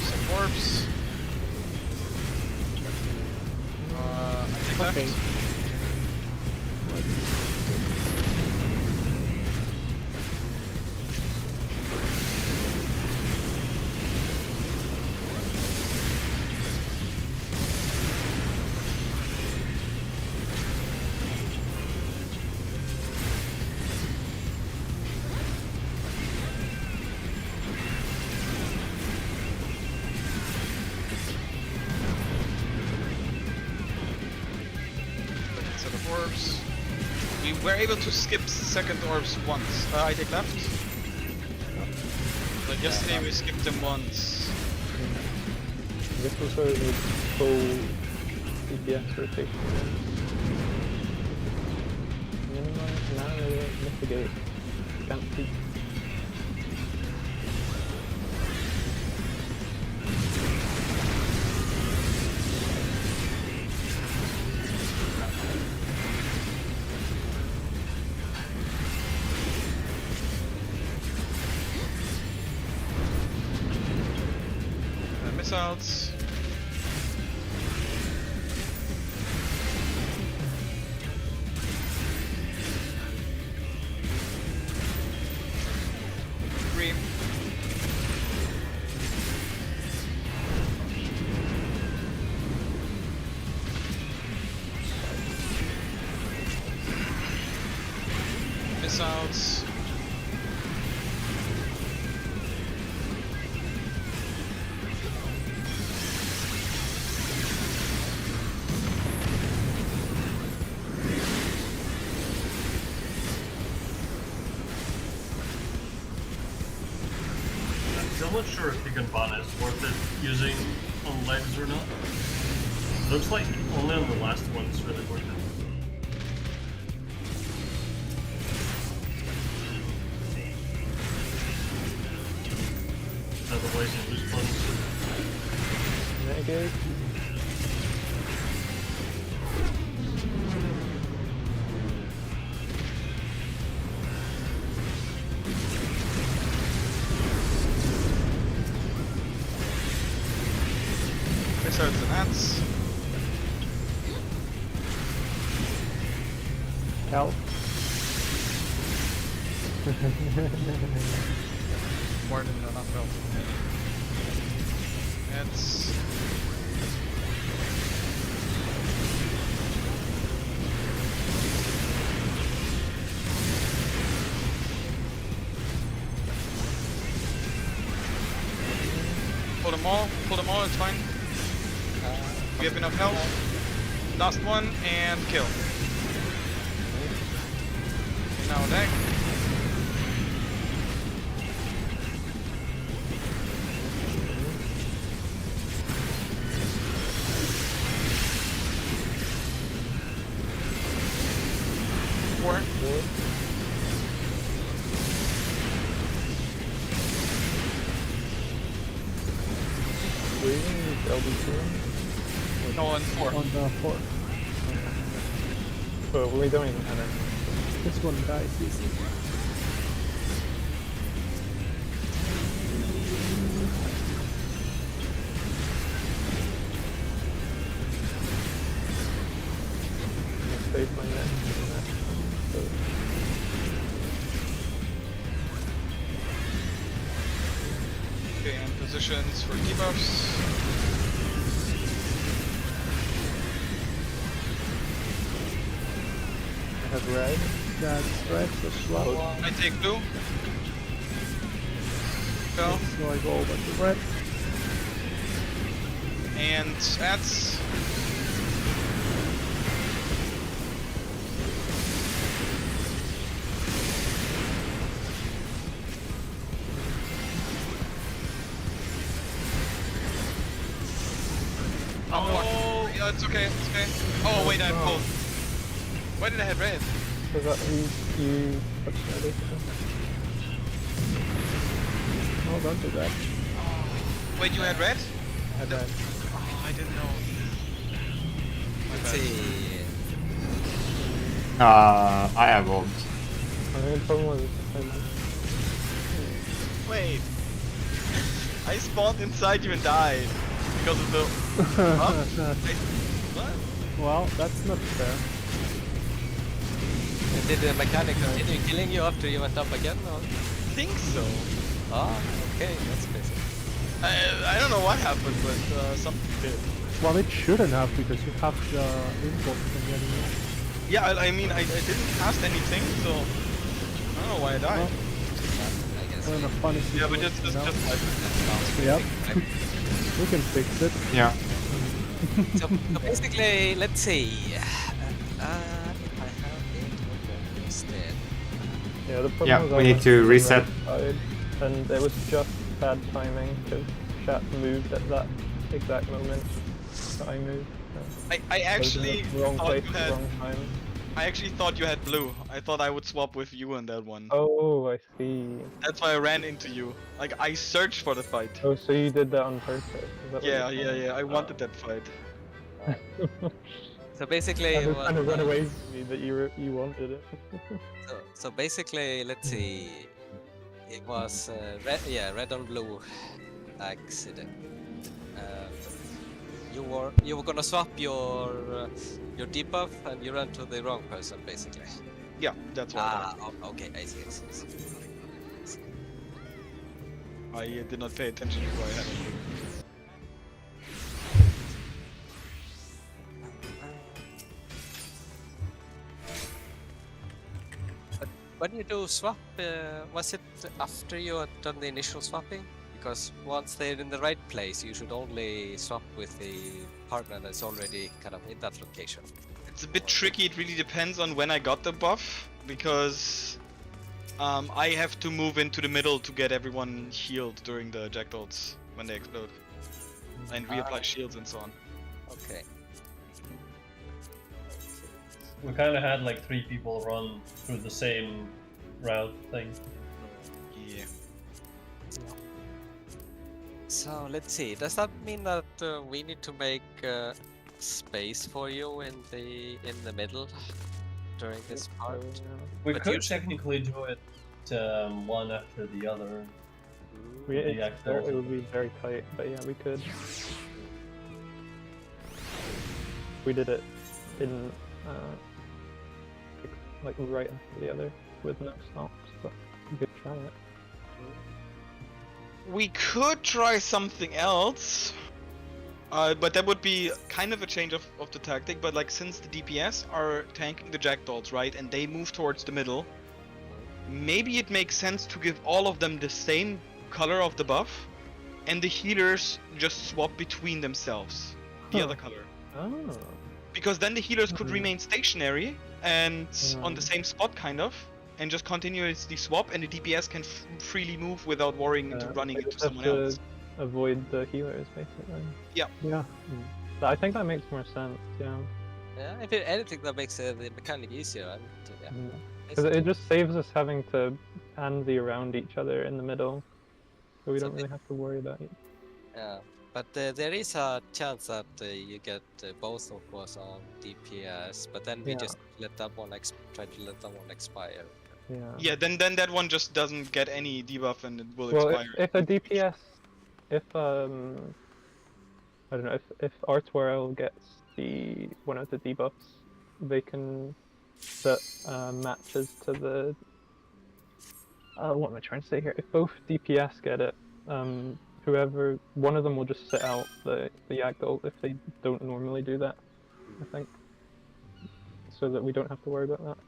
Some orbs. I think okay. left. Set of orbs. We were able to skip second orbs once. I take left. But yesterday we skipped them once. This was sort of the full DPS rotation. Minimize, now mitigate. Can't peek. Missiles. Three. Missiles. still not sure if Higginbon is worth it using on legs or not. Looks like only on the last one it's really worth it. Otherwise you lose points. Renegade. Wizards and Ants. Help. More than enough help. Ants. Pull them all, it's fine. We have enough health. Last one, and kill. Now deck. Four. No, on 4. On the 4. But we don't even have it. This one dies easy. Save my net. Okay, and positions for debuffs. I have red. That's red, so swap. I take blue. Go. So I go over to red. And Ants. Oh, yeah, it's okay, it's okay. Oh, wait, I have both. Why did I have red? Because you touched red. Oh, don't do that. Wait, you had red? I had red. Oh, I didn't know. Let's see. I evolved. I think the problem was Wait. I spawned inside you and died. Because of the... Huh? Wait, what? well, that's not fair. And did the mechanic continue killing you after you went up again? Or? I think so. Ah, okay, that's basic. I don't know what happened, but something did. Well, it shouldn't have because you have the import from the enemy. Yeah, I mean, I didn't cast anything, so... I don't know why I died. I guess. We're in a funny Yeah, situation. but just like... Yep. We can fix it. Yeah. So basically, let's see. If I have it open instead. Yeah, the problem Yeah, was we I need went to the reset. right side, and it was just bad timing because chat moved at that exact moment that I moved. So I actually wrong thought place, you had... wrong time. I actually thought you had blue. I thought I would swap with you on that one. Oh, I see. That's why I ran into you. Like, I searched for the fight. Oh, so you did that on purpose? Is that what Yeah, you're saying? I wanted that fight. So basically, I was what, trying to run away from me that you wanted it. so basically, let's see. It was red, yeah, red on blue accident. You were gonna swap your debuff, and you ran to the wrong person, basically. Yeah, that's why. Okay, I see. I did not pay attention before I had it. But when you do swap, was it after you had done the initial swapping? Because once they're in the right place, you should only swap with the partner that's already kind of in that location. It's a bit tricky, it really depends on when I got the buff, because I have to move into the middle to get everyone healed during the jackdaws when they explode. And reapply shields and so on. Okay. We kind of had like 3 people run through the same route thing. Yeah. So let's see. Does that mean that we need to make space for you in the middle during this part? We But could usually- technically do it one after the other. It would be very tight, but yeah, we could. We did it in like right after the other with no stops, but we could try it. We could try something else. But that would be kind of a change of the tactic, but like since the DPS are tanking the jackdaws, right, and they move towards the middle, maybe it makes sense to give all of them the same color of the buff, and the healers just swap between themselves, the other color. Oh. Because then the healers could remain stationary and on the same spot kind of, and just continuously swap, and the DPS can freely move without worrying into running into someone else. Avoid the healers, basically. Yeah. Yeah. I think that makes more sense, yeah. Yeah, if anything that makes the mechanic easier, and yeah. Because it just saves us having to pansy around each other in the middle, so we don't really have to worry about it. Yeah, but there is a chance that you get both, of course, on DPS, but then we just let that one try to let that one expire. Yeah. Yeah, then that one just doesn't get any debuff and it will Well, expire. if a DPS, if I don't know, if R2RL gets one of the debuffs, they can set matches to the. What am I trying to say here? If both DPS get it, whoever one of them will just sit out the Yagdol if they don't normally do that, I think, so that we don't have to worry about that.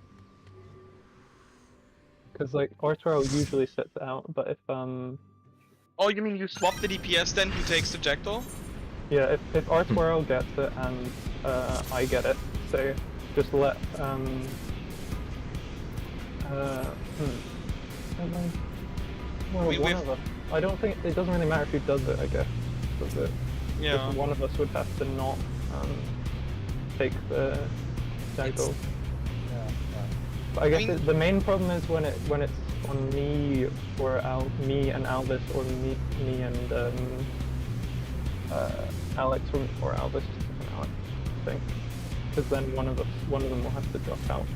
Because like R2RL usually sits out, but if Oh, you mean you swap the DPS then who takes the jackdaw? yeah, if R2RL gets it and I get it, so just let well, one of us. I don't think it doesn't really matter who does it, I guess. Does it? Yeah. Just one of us would have to not take the Jackal. But I guess the main problem is when it's on me or me and Alvis or me and Alex or Alvis, I think, because then one of them will have to drop out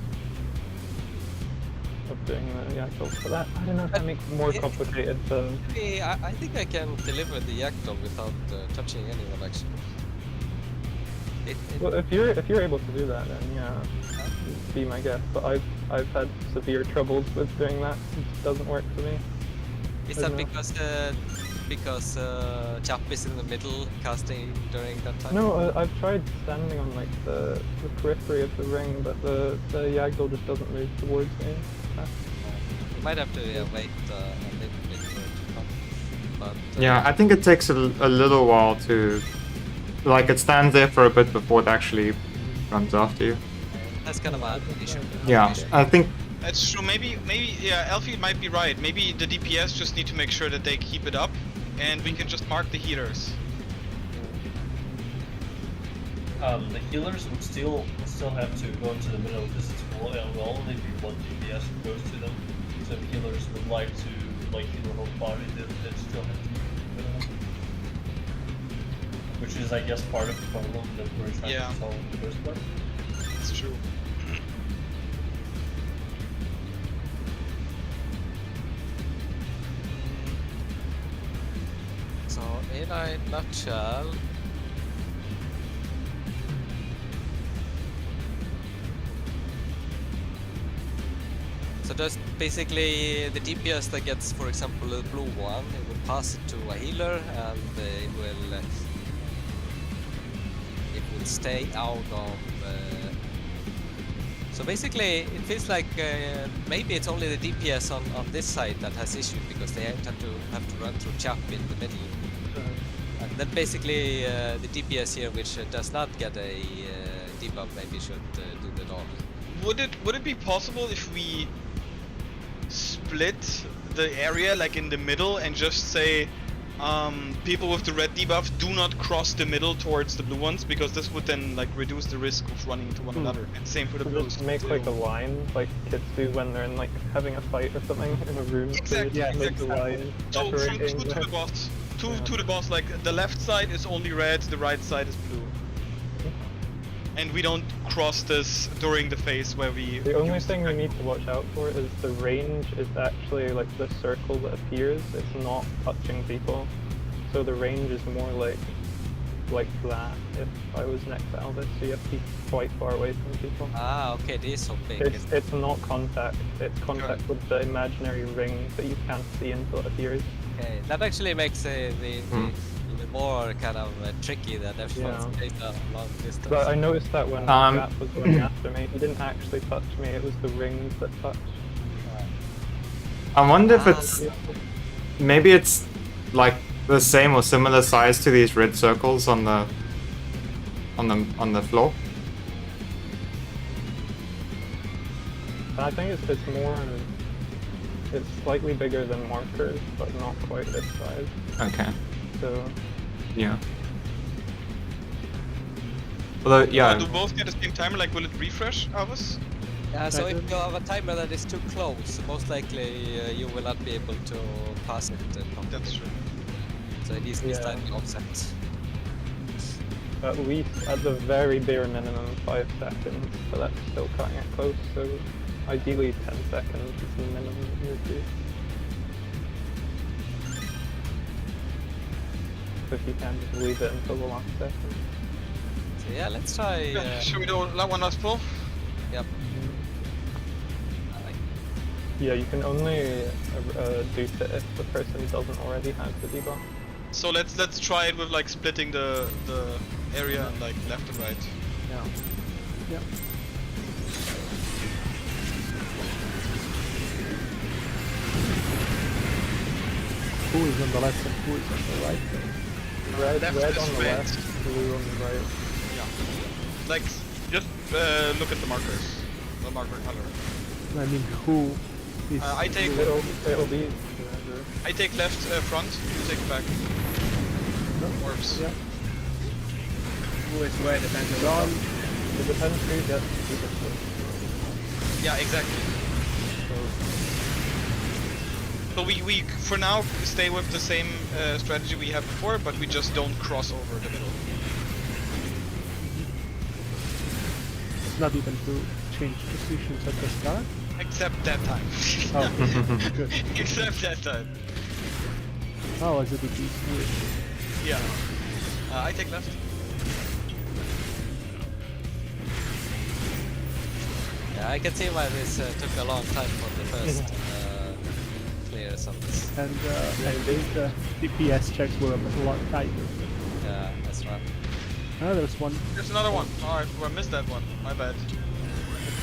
of doing the Yagdol. But that, I don't know if that makes it more complicated. So I think I can deliver the Yagdol without touching anyone actually. Well, if you're able to do that, then yeah, be my guess. But I've had severe troubles with doing that. It doesn't work for me. Is that because Chap is in the middle casting during that time? No, I've tried standing on like the periphery of the ring, but the Yagdol just doesn't move towards me. You might have to wait a little bit for it to come. But, yeah, I think it takes a little while to... Like, it stands there for a bit before it actually runs after you. That's kind of an issue. Yeah, I think... That's true. Maybe, yeah, Alfie might be right. Maybe the DPS just need to make sure that they keep it up, and we can just mark the healers. The healers would still have to go into the middle because it will only be one DPS who goes to them. So if healers would like to heal the whole body, they'd still have to be in the middle. Which is, I guess, part of the problem that we're trying to solve in the first place. That's true. So, in a nutshell, so that's basically the DPS that gets, for example, the blue one, it will pass it to a healer and it will stay out of... So basically, it feels like maybe it's only the DPS on this side that has issues because they have to run through Chap in the middle. And then basically the DPS here, which does not get a debuff, maybe should do that all. Would it be possible if we split the area like in the middle and just say people with the red debuff do not cross the middle towards the blue ones, because this would then like reduce the risk of running into one another. And same for the blues. Just make like a line, like kids do when they're in like having a fight or something in a room. Exactly. So make a line. So from two separating to the boss, to the boss, like the left side is only red, the right side is blue. And we don't cross this during the phase where we... The only thing we need to watch out for is the range is actually like the circle that appears, it's not touching people. So the range is more like that if I was next to Elvis, so you have to be quite far away from people. Ah, okay, this is so big. It's not contact, it's contact with the imaginary ring that you can't see until it appears. Okay, that actually makes the even more kind of tricky than everyone's data long distance. But I noticed that when Jack was going after me, he didn't actually touch me, it was the rings that touched. I wonder if it's... Maybe it's like the same or similar size to these red circles on the floor. I think it's more... It's slightly bigger than markers, but not quite this size. Okay. So... Yeah. Although, yeah. Do both get the same timer? Like, will it refresh, Alvis? Yeah, so if you have a timer that is too close, most likely you will not be able to pass it. That's true. So it needs to be slightly offset. At least, at the very bare minimum, 5 seconds, but that's still cutting it close, so ideally 10 seconds is the minimum you would do. If you can, just leave it until the last second. So yeah, let's try... Should we do that one last pull? Yep. Yeah, you can only do it if the person doesn't already have the debuff. So let's try it with like splitting the area and like left and right. Yeah. Yeah. Who is on the left and who is on the right? Red on the red. left, blue on the right. Yeah. Like, just look at the markers. The marker color. I mean, who is... I take... It'll be... I take left front, you take back. Orbs. Yeah. Who is where depends on... It depends who gets the Yeah, exactly. So we for now stay with the same strategy we had before, but we just don't cross over the middle. Not even to change positions at the start? Except that time. Oh, good. Except that time. Oh, as a bit easier. Yeah. I take left. Yeah, I can see why this took a long time for the first clears of this. And I think the DPS checks were a lot tighter. Yeah, that's right. Ah, there's one. There's another one. Oh, I missed that one. My bad. It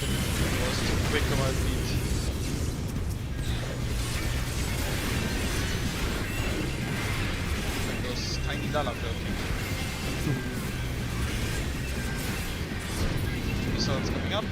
was too quick on my feet. Those tiny Lalafell. Missiles coming up.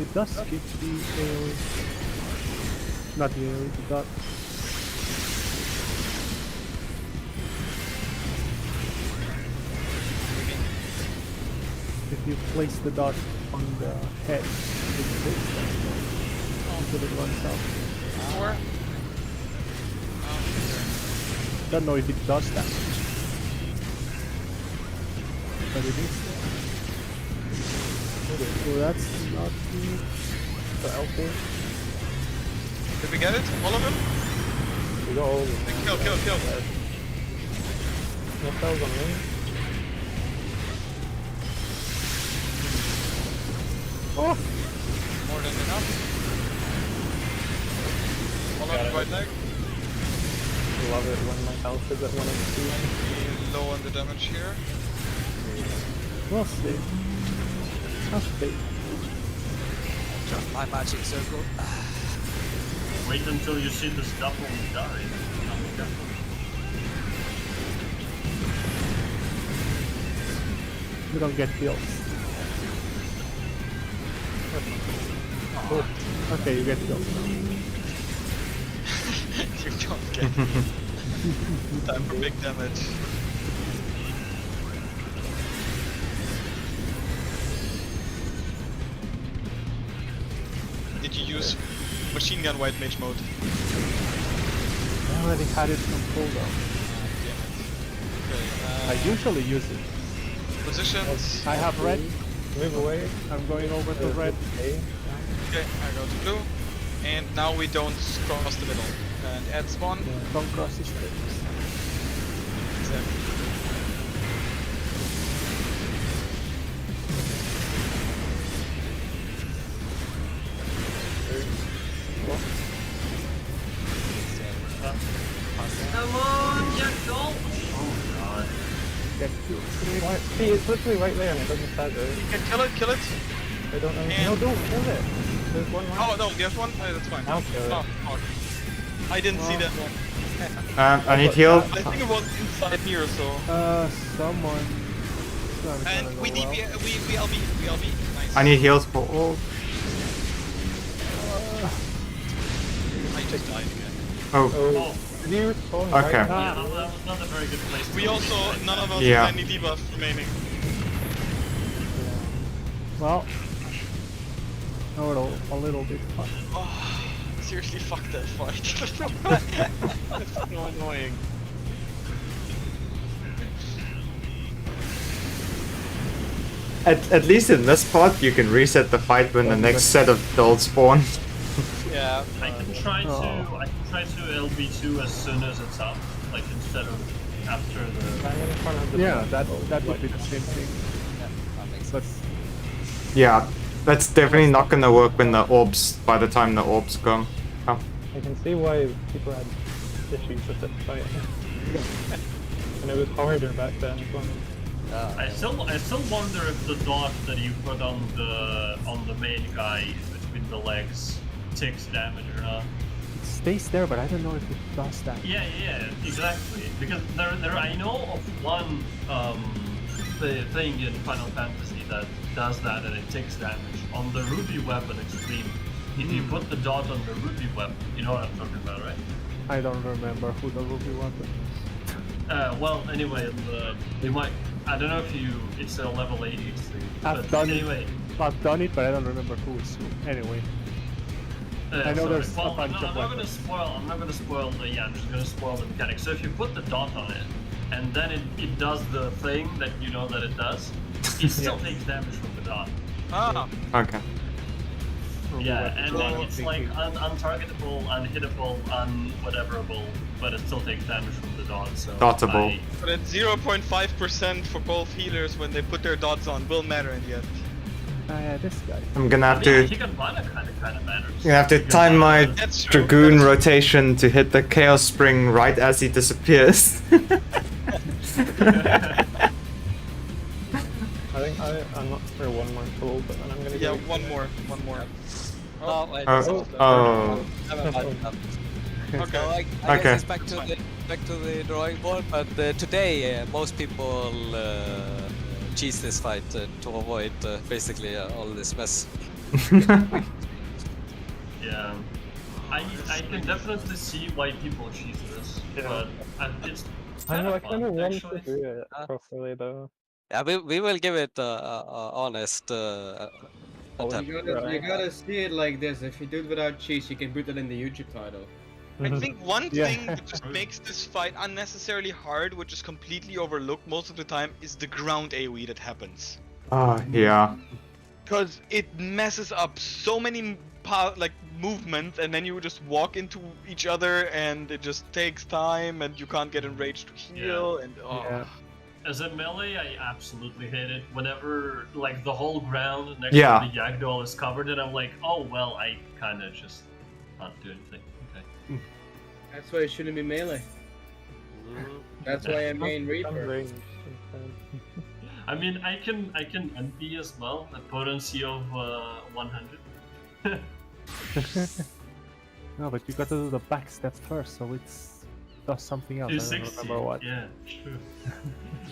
It does skip the AoE. Not the AoE, the dot. If you place the dot on the head, it takes that until it runs out. Don't know if it does that, but it is there. So that's not the LP. Did we get it? All of them? We got all of them. Kill. No spells on me. Oh! More than enough. All on the right leg. I love it when my health is at 1 and 2. Low on the damage here. We'll see. I'll see. Just my magic circle. Wait until you see the stuff when you die. You don't get heals. Oh. Okay, you get heals. You don't get time for big damage. Did you use machine gun white mage mode? I already had it on cooldown. I usually use it. Positions. I have red. Move away. I'm going over to red. Okay, I go to blue. And now we don't cross the middle. And add spawn. Yeah, don't cross the streets. Exactly. Come on, Jackal! Oh god. See, it's literally right there and it doesn't start there. You can kill it. I don't know. And No, don't kill it. There's one more. Oh no, there's one? Oh, that's fine. I'll kill it. Oh, fuck. I didn't see that one. I need heal. I think it was inside here, so. Someone. And we LB. Nice. I need heals for all. I just died again. Oh. Oh, Did you respawn Okay. right yeah, now? that was not a very good place to We also, none of us Yeah. have any debuff remaining. Well, a little bit fun. Oh, seriously, fuck that fight. That's so annoying. At least in this part, you can reset the fight when the next set of dolls spawn. Yeah. I can try to LB2 as soon as it's up, like instead of after the. Yeah, that would be the same thing. But Yeah, that's definitely not gonna work when the orbs, by the time the orbs come. I can see why people had issues with it fight. And it was harder back then as well. I still wonder if the dot that you put on the main guy between the legs takes damage or not. it stays there, but I don't know if it does that. Yeah, exactly. Because there I know of one the thing in Final Fantasy that does that and it takes damage. On the Ruby weapon Extreme, if you put the dot on the Ruby weapon, you know what I'm talking about, right? I don't remember who the Ruby weapon is. Well, anyway, you might. I don't know if it's a level 80 thing. I've done it, but I don't remember who is who. Anyway. I know there's a bunch of weapons. I'm not gonna spoil the. Yeah, I'm just gonna spoil the mechanics. So if you put the dot on it, and then it does the thing that you know that it does, it still takes damage from the dot. Ah. Okay. Yeah, and then it's like untargetable, unhittable, unwhateverable, but it still takes damage from the dot. So Dotable. But at 0.5% for both healers when they put their dots on will matter in the end. Yeah, this guy. I'm gonna have Yeah, to. Higanbana kind of matters. You have to Because, time my That's true. Dragoon rotation to hit the Chaos Spring right as he disappears. I think I'm up for one more pull, but then I'm gonna Yeah, go. one more. Oh, wait. Oh. Okay. So I Okay. guess it's back to the drawing board, but today most people cheese this fight to avoid basically all this mess. Yeah. I can definitely see why people choose this, but it's I know, I fun, kind of want to actually. do it properly though. Yeah, we will give it honest attempt. You gotta see it like this. If you do it without cheese, you can put it in the YouTube title. I think one Yeah. thing that just makes this fight unnecessarily hard, which is completely overlooked most of the time, is the ground AoE that happens. Oh, yeah. Because it messes up so many movements, and then you just walk into each other, and it just takes time, and you can't get enraged to heal, and oh. Yeah. As a melee, I absolutely hate it. Whenever like the whole ground next Yeah. to the Yagdol is covered, and I'm like, oh well, I kind of just can't do anything. Okay. That's why it shouldn't be melee. That's why I main Some Reaper. range instead. I mean, I can NP as well. A potency of 100. No, but you gotta do the backstep first, so it does something else. I don't 260. remember what. Yeah, true.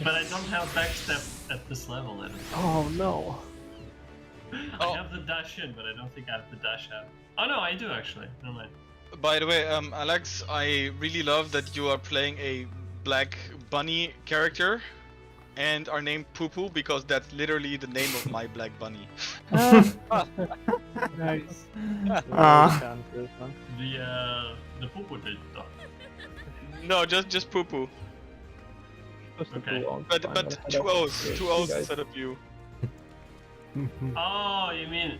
But I don't have backstep at this level. I don't think. Oh no. I have the dash in, but I don't think I have the dash out. Oh no, I do actually. Never mind. By the way, Alex, I really love that you are playing a black bunny character and are named Poo Poo, because that's literally the name of my black bunny. Nice. The poo did though. No, just Poo Poo. Okay. But two O's instead of you. Oh, you mean